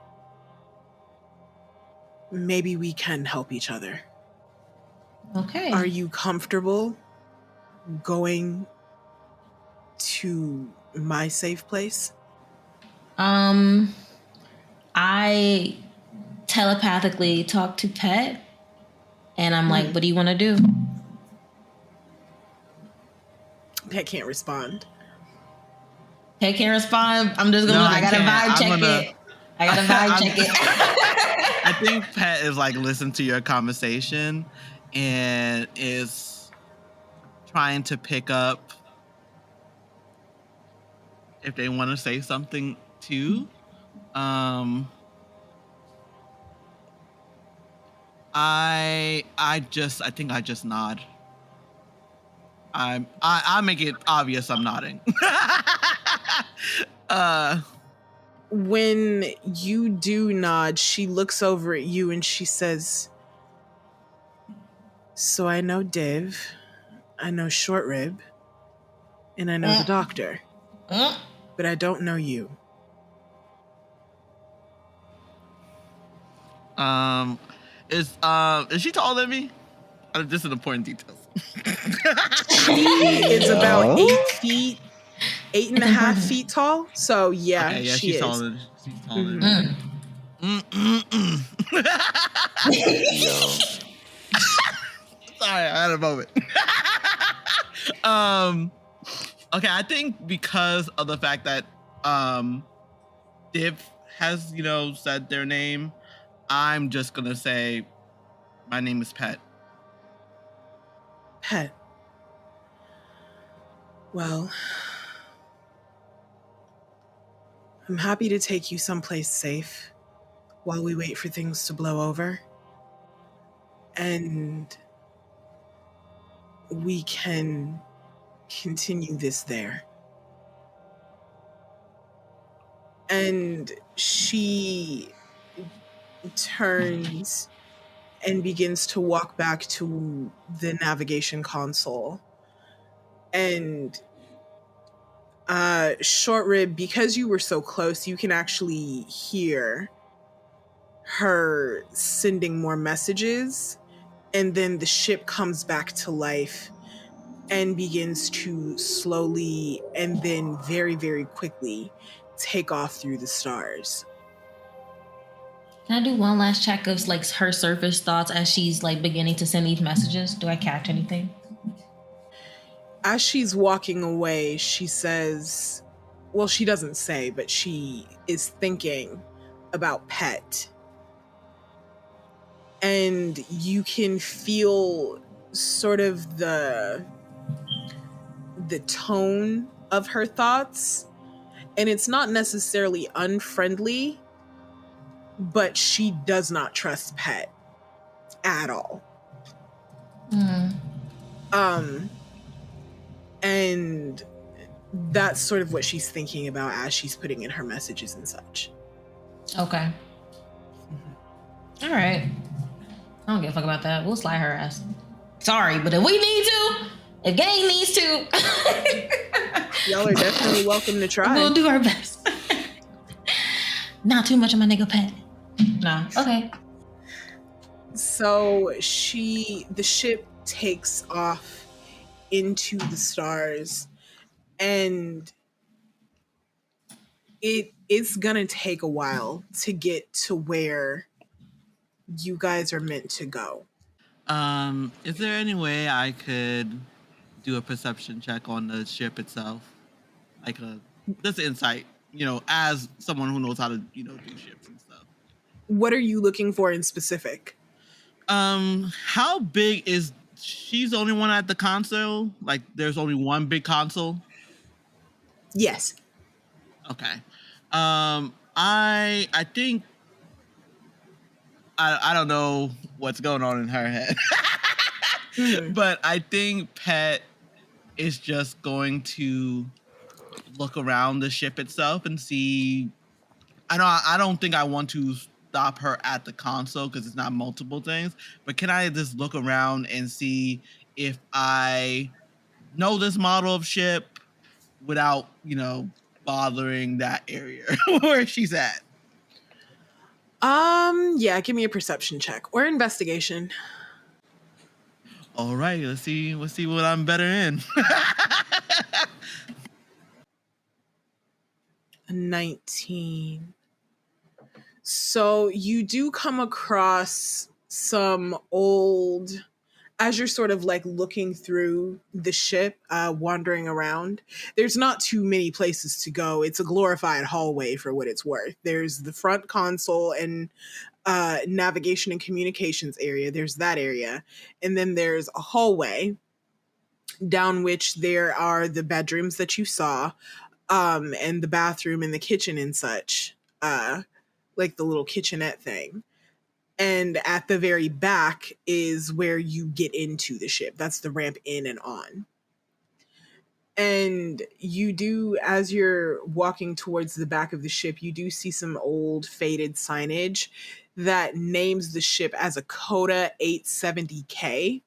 maybe we can help each other. okay. Are you comfortable going to my safe place? I telepathically talk to Pet, and I'm like, what do you want to do? Pet can't respond. Pet can't respond. I'm just gonna, No, I gotta vibe check it. I gotta vibe check it. I think Pet is like listen to your conversation and is trying to pick up if they want to say something too. I think I just nod. I make it obvious I'm nodding. When you do nod, she looks over at you and she says, so I know Div, I know Short Rib, and I know the doctor, but I don't know you. Is she taller than me? This is an important detail. She is about 8.5 feet tall. So yeah, Okay, yeah, she she's is. taller. She's taller. Sorry, I had a moment. Okay, I think because of the fact that Div has, said their name, I'm just gonna say my name is Pet. Pet. Well, I'm happy to take you someplace safe while we wait for things to blow over. And we can continue this there. And she turns and begins to walk back to the navigation console. And Short Rib, because you were so close, you can actually hear her sending more messages, and then the ship comes back to life and begins to slowly and then very, very quickly take off through the stars. Can I do one last check of like her surface thoughts as she's like beginning to send these messages? Do I catch anything? As she's walking away, she says, well, she doesn't say, but she is thinking about Pet. And you can feel sort of the tone of her thoughts. And it's not necessarily unfriendly, but she does not trust Pet at all. And that's sort of what she's thinking about as she's putting in her messages and such. Okay. All right. I don't give a fuck about that. We'll slide her ass. Sorry, but if we need to, if gang needs to, y'all are definitely welcome to try. We'll do our best. Not too much of my nigga Pet. Nah. Okay. So the ship takes off into the stars, and it's gonna take a while to get to where you guys are meant to go. Is there any way I could do a perception check on the ship itself? Like just insight, as someone who knows how to, do ships and stuff. What are you looking for in specific? How big is she's the only one at the console? Like there's only one big console? Yes. Okay. I think I don't know what's going on in her head. But I think Pet is just going to look around the ship itself and see. I don't think I want to stop her at the console because it's not multiple things, but can I just look around and see if I know this model of ship without, bothering that area where she's at? Yeah, give me a perception check or investigation. All right, let's see what I'm better in. 19. So you do come across some old, as you're sort of like looking through the ship, wandering around, there's not too many places to go. It's a glorified hallway for what it's worth. There's the front console and navigation and communications area. There's that area. And then there's a hallway down which there are the bedrooms that you saw, and the bathroom and the kitchen and such, like the little kitchenette thing. And at the very back is where you get into the ship. That's the ramp in and on. And you do, as you're walking towards the back of the ship, you do see some old faded signage that names the ship as a Coda 870K,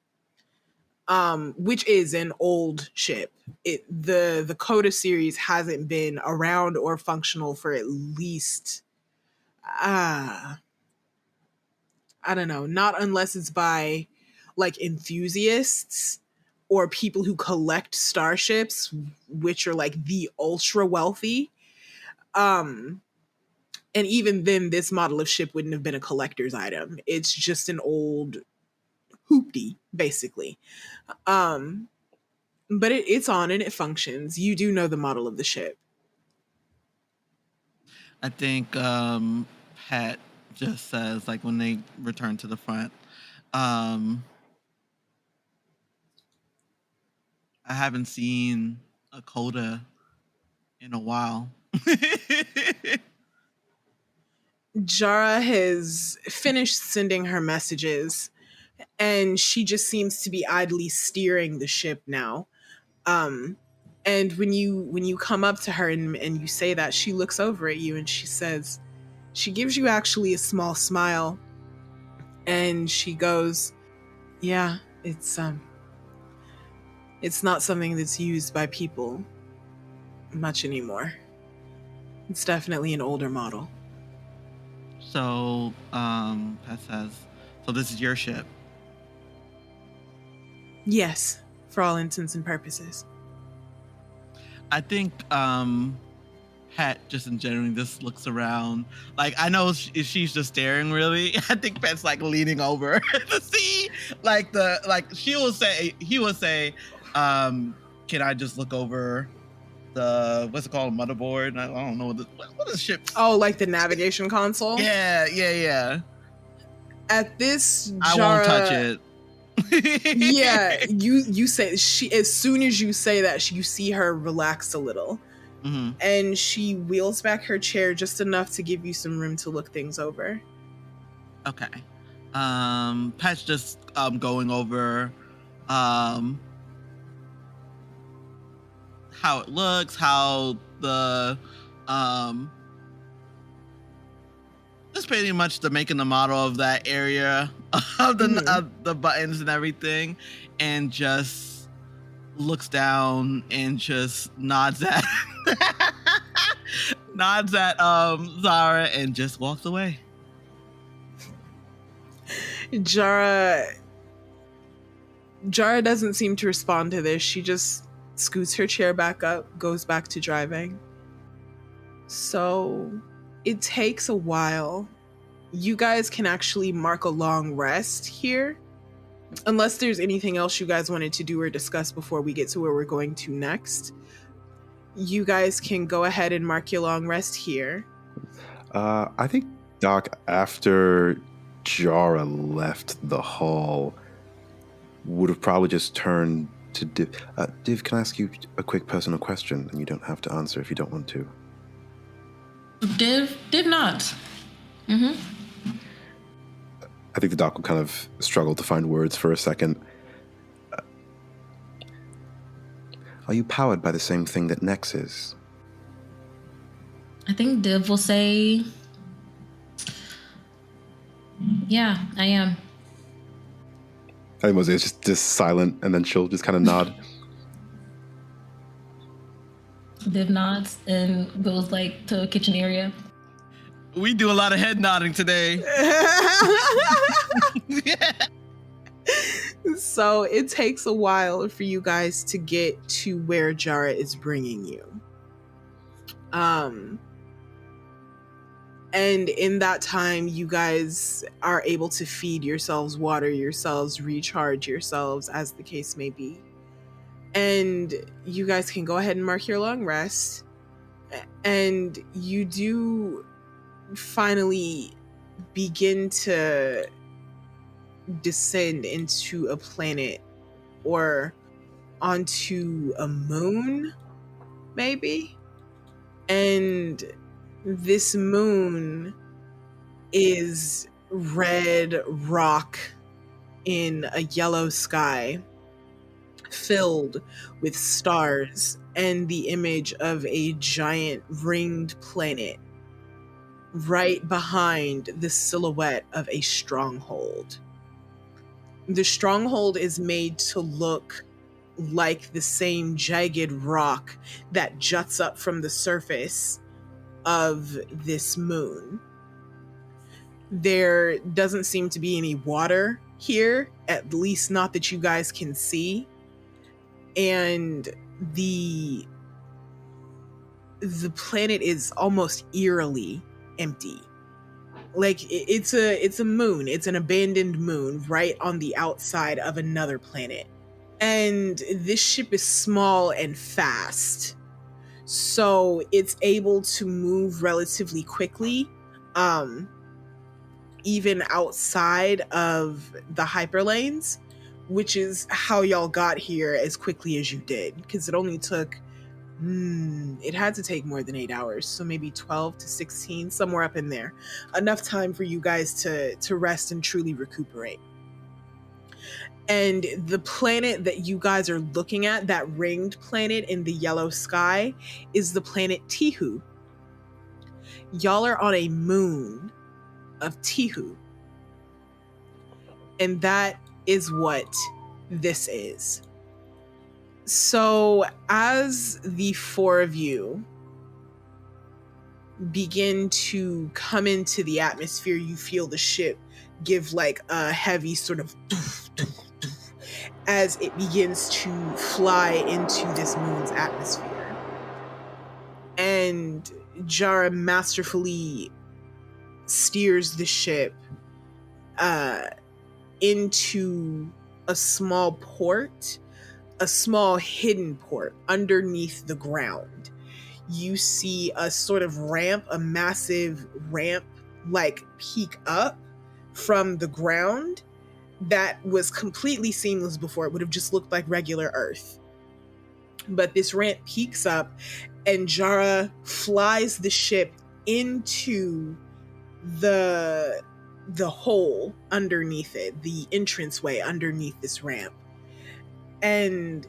which is an old ship. The Coda series hasn't been around or functional for at least, I don't know, not unless it's by like enthusiasts or people who collect starships, which are like the ultra wealthy. And even then, this model of ship wouldn't have been a collector's item. It's just an old hoopty, basically. But it's on and it functions. You do know the model of the ship. I think Pat just says, like, when they return to the front, I haven't seen a Coda in a while. Jarah has finished sending her messages, and she just seems to be idly steering the ship now. And when you come up to her and you say that, she looks over at you and she says, she gives you actually a small smile, and she goes, yeah, it's not something that's used by people much anymore. It's definitely an older model. So, Pat says, so this is your ship? Yes, for all intents and purposes. I think Pat just in general just looks around. Like, I know she's just staring really. I think Pat's like leaning over to see he will say, can I just look over the, what's it called, motherboard? I don't know what is ship. Oh, like the navigation console? Yeah. At this, I Jarah, won't touch it. Yeah, you say, she, as soon as you say that, you see her relax a little. Mm-hmm. And she wheels back her chair just enough to give you some room to look things over. Okay. Pat's just going over how it looks, how the just pretty much the making the model of that area of the buttons and everything, and just looks down and just nods at Zara and just walks away. Jarah doesn't seem to respond to this. She just scoots her chair back up, goes back to driving. So it takes a while. You guys can actually mark a long rest here, unless there's anything else you guys wanted to do or discuss before we get to where we're going to next. You guys can go ahead and mark your long rest here. I think, Doc, after Jarah left the hall, would have probably just turned to Div. Div, can I ask you a quick personal question? And you don't have to answer if you don't want to. Div nods. Mm-hmm. I think the Doc will kind of struggle to find words for a second. Are you powered by the same thing that Nex is? I think Div will say, yeah, I am. I think Mozaeya's just silent, and then she'll just kind of nod. Div nods and goes like to a kitchen area. We do a lot of head nodding today. Yeah. So it takes a while for you guys to get to where Jarah is bringing you. And in that time, you guys are able to feed yourselves, water yourselves, recharge yourselves, as the case may be. And you guys can go ahead and mark your long rest. And you do finally begin to descend into a planet or onto a moon, maybe. And this moon is red rock in a yellow sky filled with stars and the image of a giant ringed planet right behind the silhouette of a stronghold. The stronghold is made to look like the same jagged rock that juts up from the surface of this moon. There doesn't seem to be any water here, at least not that you guys can see. And the planet is almost eerily empty. Like it's a moon. It's an abandoned moon right on the outside of another planet. And this ship is small and fast. So it's able to move relatively quickly, even outside of the hyperlanes, which is how y'all got here as quickly as you did, because it only took it had to take more than 8 hours, so maybe 12 to 16, somewhere up in there. Enough time for you guys to rest and truly recuperate. And the planet that you guys are looking at, that ringed planet in the yellow sky, is the planet Tihu. Y'all are on a moon of Tihu. And that is what this is. So as the four of you begin to come into the atmosphere, you feel the ship give like a heavy sort of doof, doof, doof, as it begins to fly into this moon's atmosphere. And Jarah masterfully steers the ship into a small port, a small hidden port underneath the ground. You see a sort of ramp, a massive ramp, like peek up from the ground that was completely seamless before. It would have just looked like regular Earth. But this ramp peaks up, and Jarah flies the ship into the hole underneath it, the entranceway underneath this ramp. And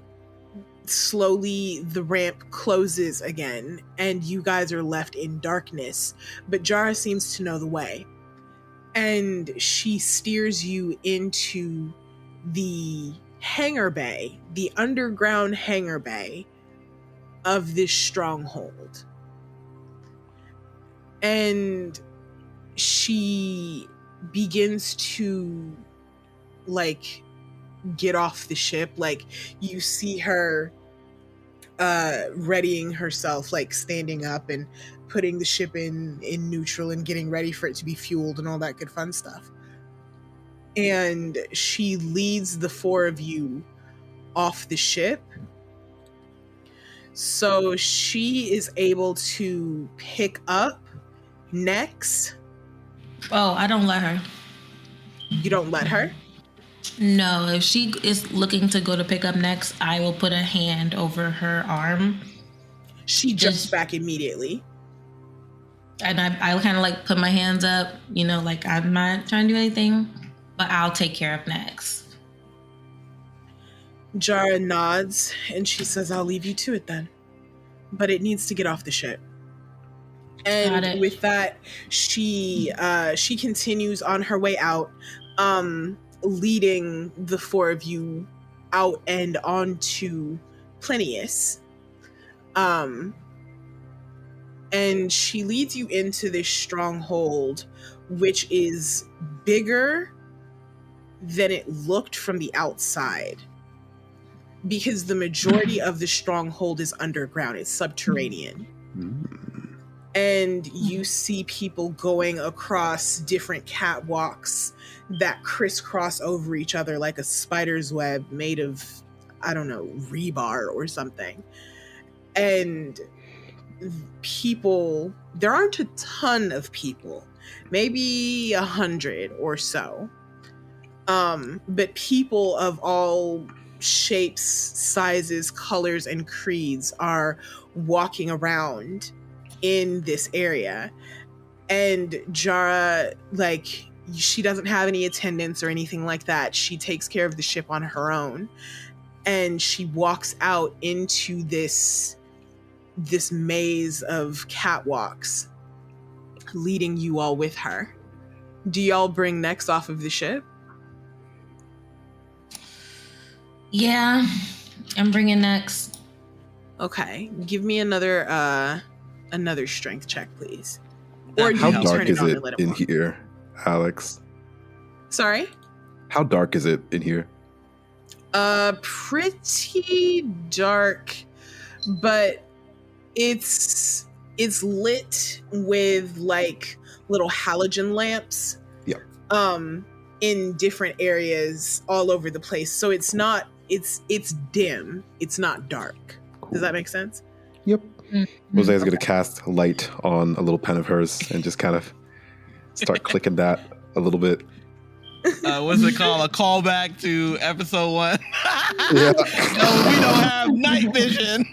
slowly the ramp closes again, and you guys are left in darkness. But Jarah seems to know the way, and she steers you into the hangar bay, the underground hangar bay of this stronghold. And she begins to like get off the ship. Like, you see her readying herself, like standing up and putting the ship in neutral and getting ready for it to be fueled and all that good fun stuff. And she leads the four of you off the ship. So she is able to pick up next. Oh, I don't let her. You don't let her? No, if she is looking to go to pick up next, I will put a hand over her arm. She jumps back immediately. And I kind of like put my hands up, you know, like I'm not trying to do anything, but I'll take care of next. Jarah nods and she says, I'll leave you to it then. But it needs to get off the ship. And with that, she continues on her way out, leading the four of you out and onto Plinius. And she leads you into this stronghold, which is bigger than it looked from the outside, because the majority of the stronghold is underground. It's subterranean. And you see people going across different catwalks that crisscross over each other like a spider's web made of, I don't know, rebar or something. And people, there aren't a ton of people, maybe 100 or so. But people of all shapes, sizes, colors, and creeds are walking around in this area. And Jarah, like, she doesn't have any attendants or anything like that. She takes care of the ship on her own, and she walks out into this maze of catwalks, leading you all with her. Do y'all bring next off of the ship? Yeah, I'm bringing next. Okay, give me another strength check, please. Or how dark is it in here, Alex? Sorry? How dark is it in here? Pretty dark, but it's lit with like little halogen lamps. Yeah. In different areas all over the place. So it's dim. It's not dark. Cool. Does that make sense? Yep. Mozaeya's going to cast light on a little pen of hers and just kind of start clicking that a little bit. What's it called? A callback to episode 1? Yeah. No, we don't have night vision.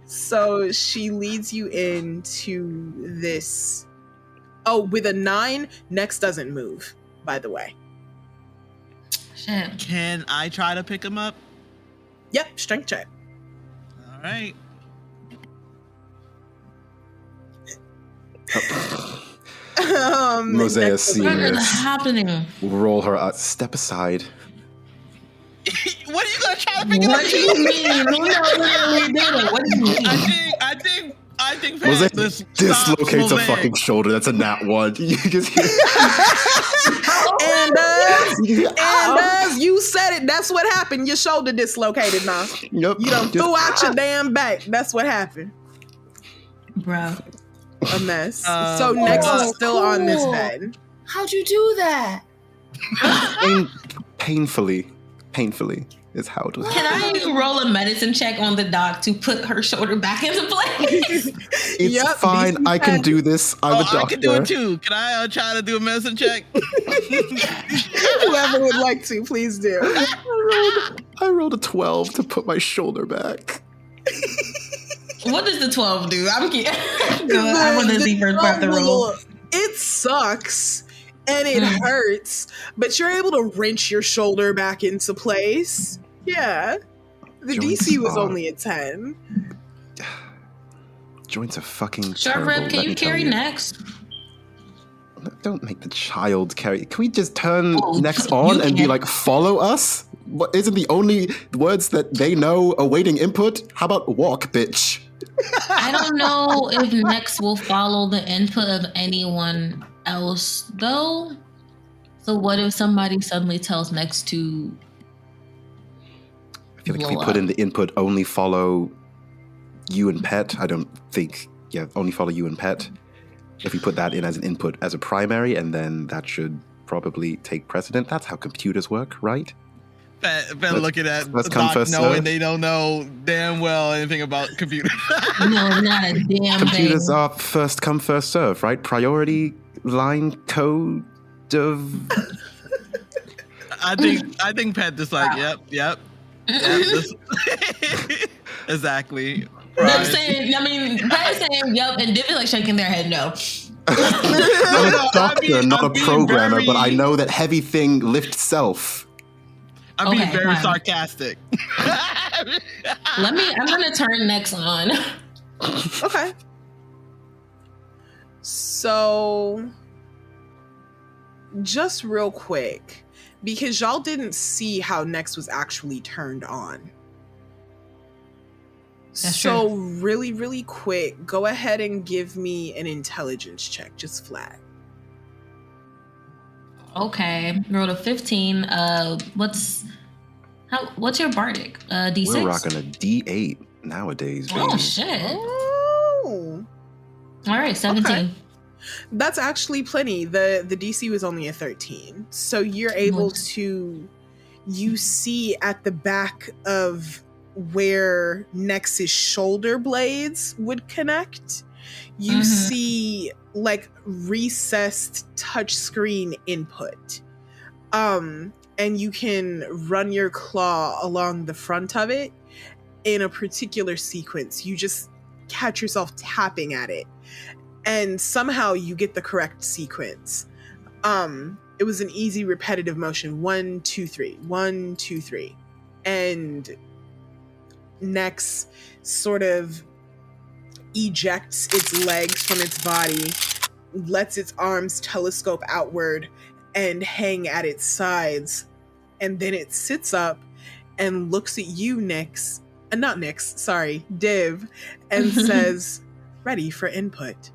So she leads you into this. Oh, with a 9, next doesn't move, by the way. Shit. Can I try to pick him up? Yep, strength check. All right. Mozaeya seeing What is this, happening? roll her out, step aside. What are you gonna try to pick him up? What do you mean? What do you mean? I think Mozaeya this dislocates a Mozaeya. fucking shoulder. That's a nat 1. You just hear And as you said it, that's what happened. Your shoulder dislocated now. Yep. You done threw out your damn back. That's what happened. Bro. A mess. So Nex is still on this bed. How'd you do that? Painfully is how it was. Can I roll a medicine check on the doc to put her shoulder back into place? It's fine. I can do this. I'm a doctor. I can do it too. Can I try to do a medicine check? Whoever would like to, please do. I rolled a 12 to put my shoulder back. What does the 12 do? I'm kidding. I want to see first part the roll. It sucks and it hurts, but you're able to wrench your shoulder back into place. Yeah. The Joints DC was are- only a 10. Joints are fucking Sure, terrible. Rib, can let you me tell carry next? Don't make the child carry. Can we just turn Oh, Nex you on and be can. like, follow us? What isn't the only words that they know awaiting input? How about walk, bitch? I don't know if Next will follow the input of anyone else, though. So what if somebody suddenly tells Next to I feel like if blow we put up? in the input only follow you and Pet, I don't think, only follow you and Pet. If we put that in as an input as a primary, and then that should probably take precedent. That's how computers work, right? Been looking at let's the come doc first knowing serve. they don't know damn well anything about computers. No, not a damn Computers thing. are first come, first serve, right? Priority line code of... I think Pat just like, yep. This- exactly. Them Right. saying, I mean, Pat is saying yup, and Div is like shaking their head no. I'm a doctor, not a I'm being programmer, but I very- know that heavy thing lifts self. I'm being Okay, very fine. sarcastic. I'm gonna turn Next on. Okay. So, just real quick, because y'all didn't see how Nex was actually turned on. That's so, true. really, really quick, go ahead and give me an intelligence check, just flat. Okay, rolled a 15. What's your bardic? D6. We're rocking a D8 nowadays, baby. Oh shit! Oh, All right, 17. Okay. That's actually plenty. The DC was only a 13. So you're able to, you see at the back of where Nex's shoulder blades would connect, you see like recessed touchscreen input. And you can run your claw along the front of it in a particular sequence. You just catch yourself tapping at it. And somehow you get the correct sequence. It was an easy repetitive motion. 1, 2, 3. 1, 2, 3. And Nex sort of ejects its legs from its body, lets its arms telescope outward and hang at its sides. And then it sits up and looks at you, Div, and says, ready for input.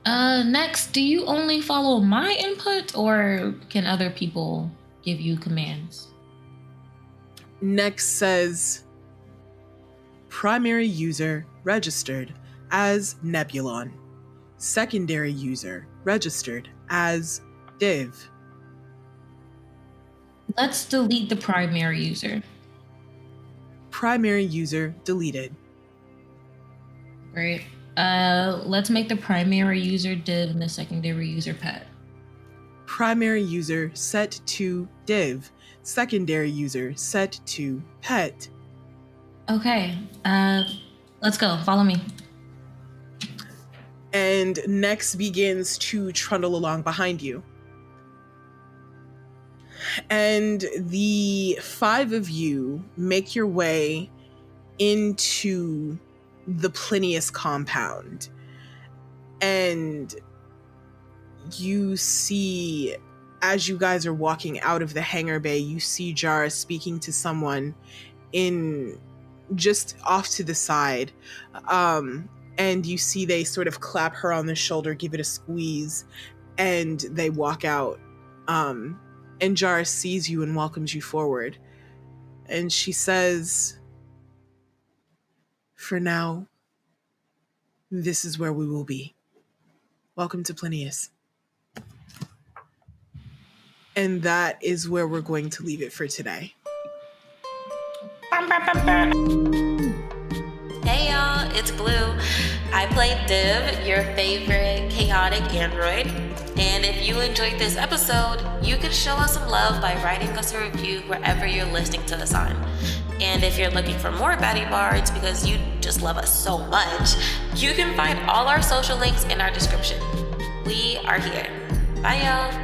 Next, do you only follow my input, or can other people give you commands? Next says, primary user registered as Nebulon. Secondary user registered as Div. Let's delete the primary user. Primary user deleted. Great. Let's make the primary user Div and the secondary user Pet. Primary user set to Div. Secondary user set to Pet. Okay. Let's go. Follow me. And Nex begins to trundle along behind you. And the 5 of you make your way into the Plinius compound. And you see, as you guys are walking out of the hangar bay, you see Jarah speaking to someone in just off to the side. And you see they sort of clap her on the shoulder, give it a squeeze, and they walk out. And Jarah sees you and welcomes you forward. And she says, for now, this is where we will be. Welcome to Plinius. And that is where we're going to leave it for today. Hey y'all, it's Blue. I played Div, your favorite chaotic android. And if you enjoyed this episode, you can show us some love by writing us a review wherever you're listening to us on. And if you're looking for more BaddieBards because you just love us so much, you can find all our social links in our description. We are here. Bye y'all.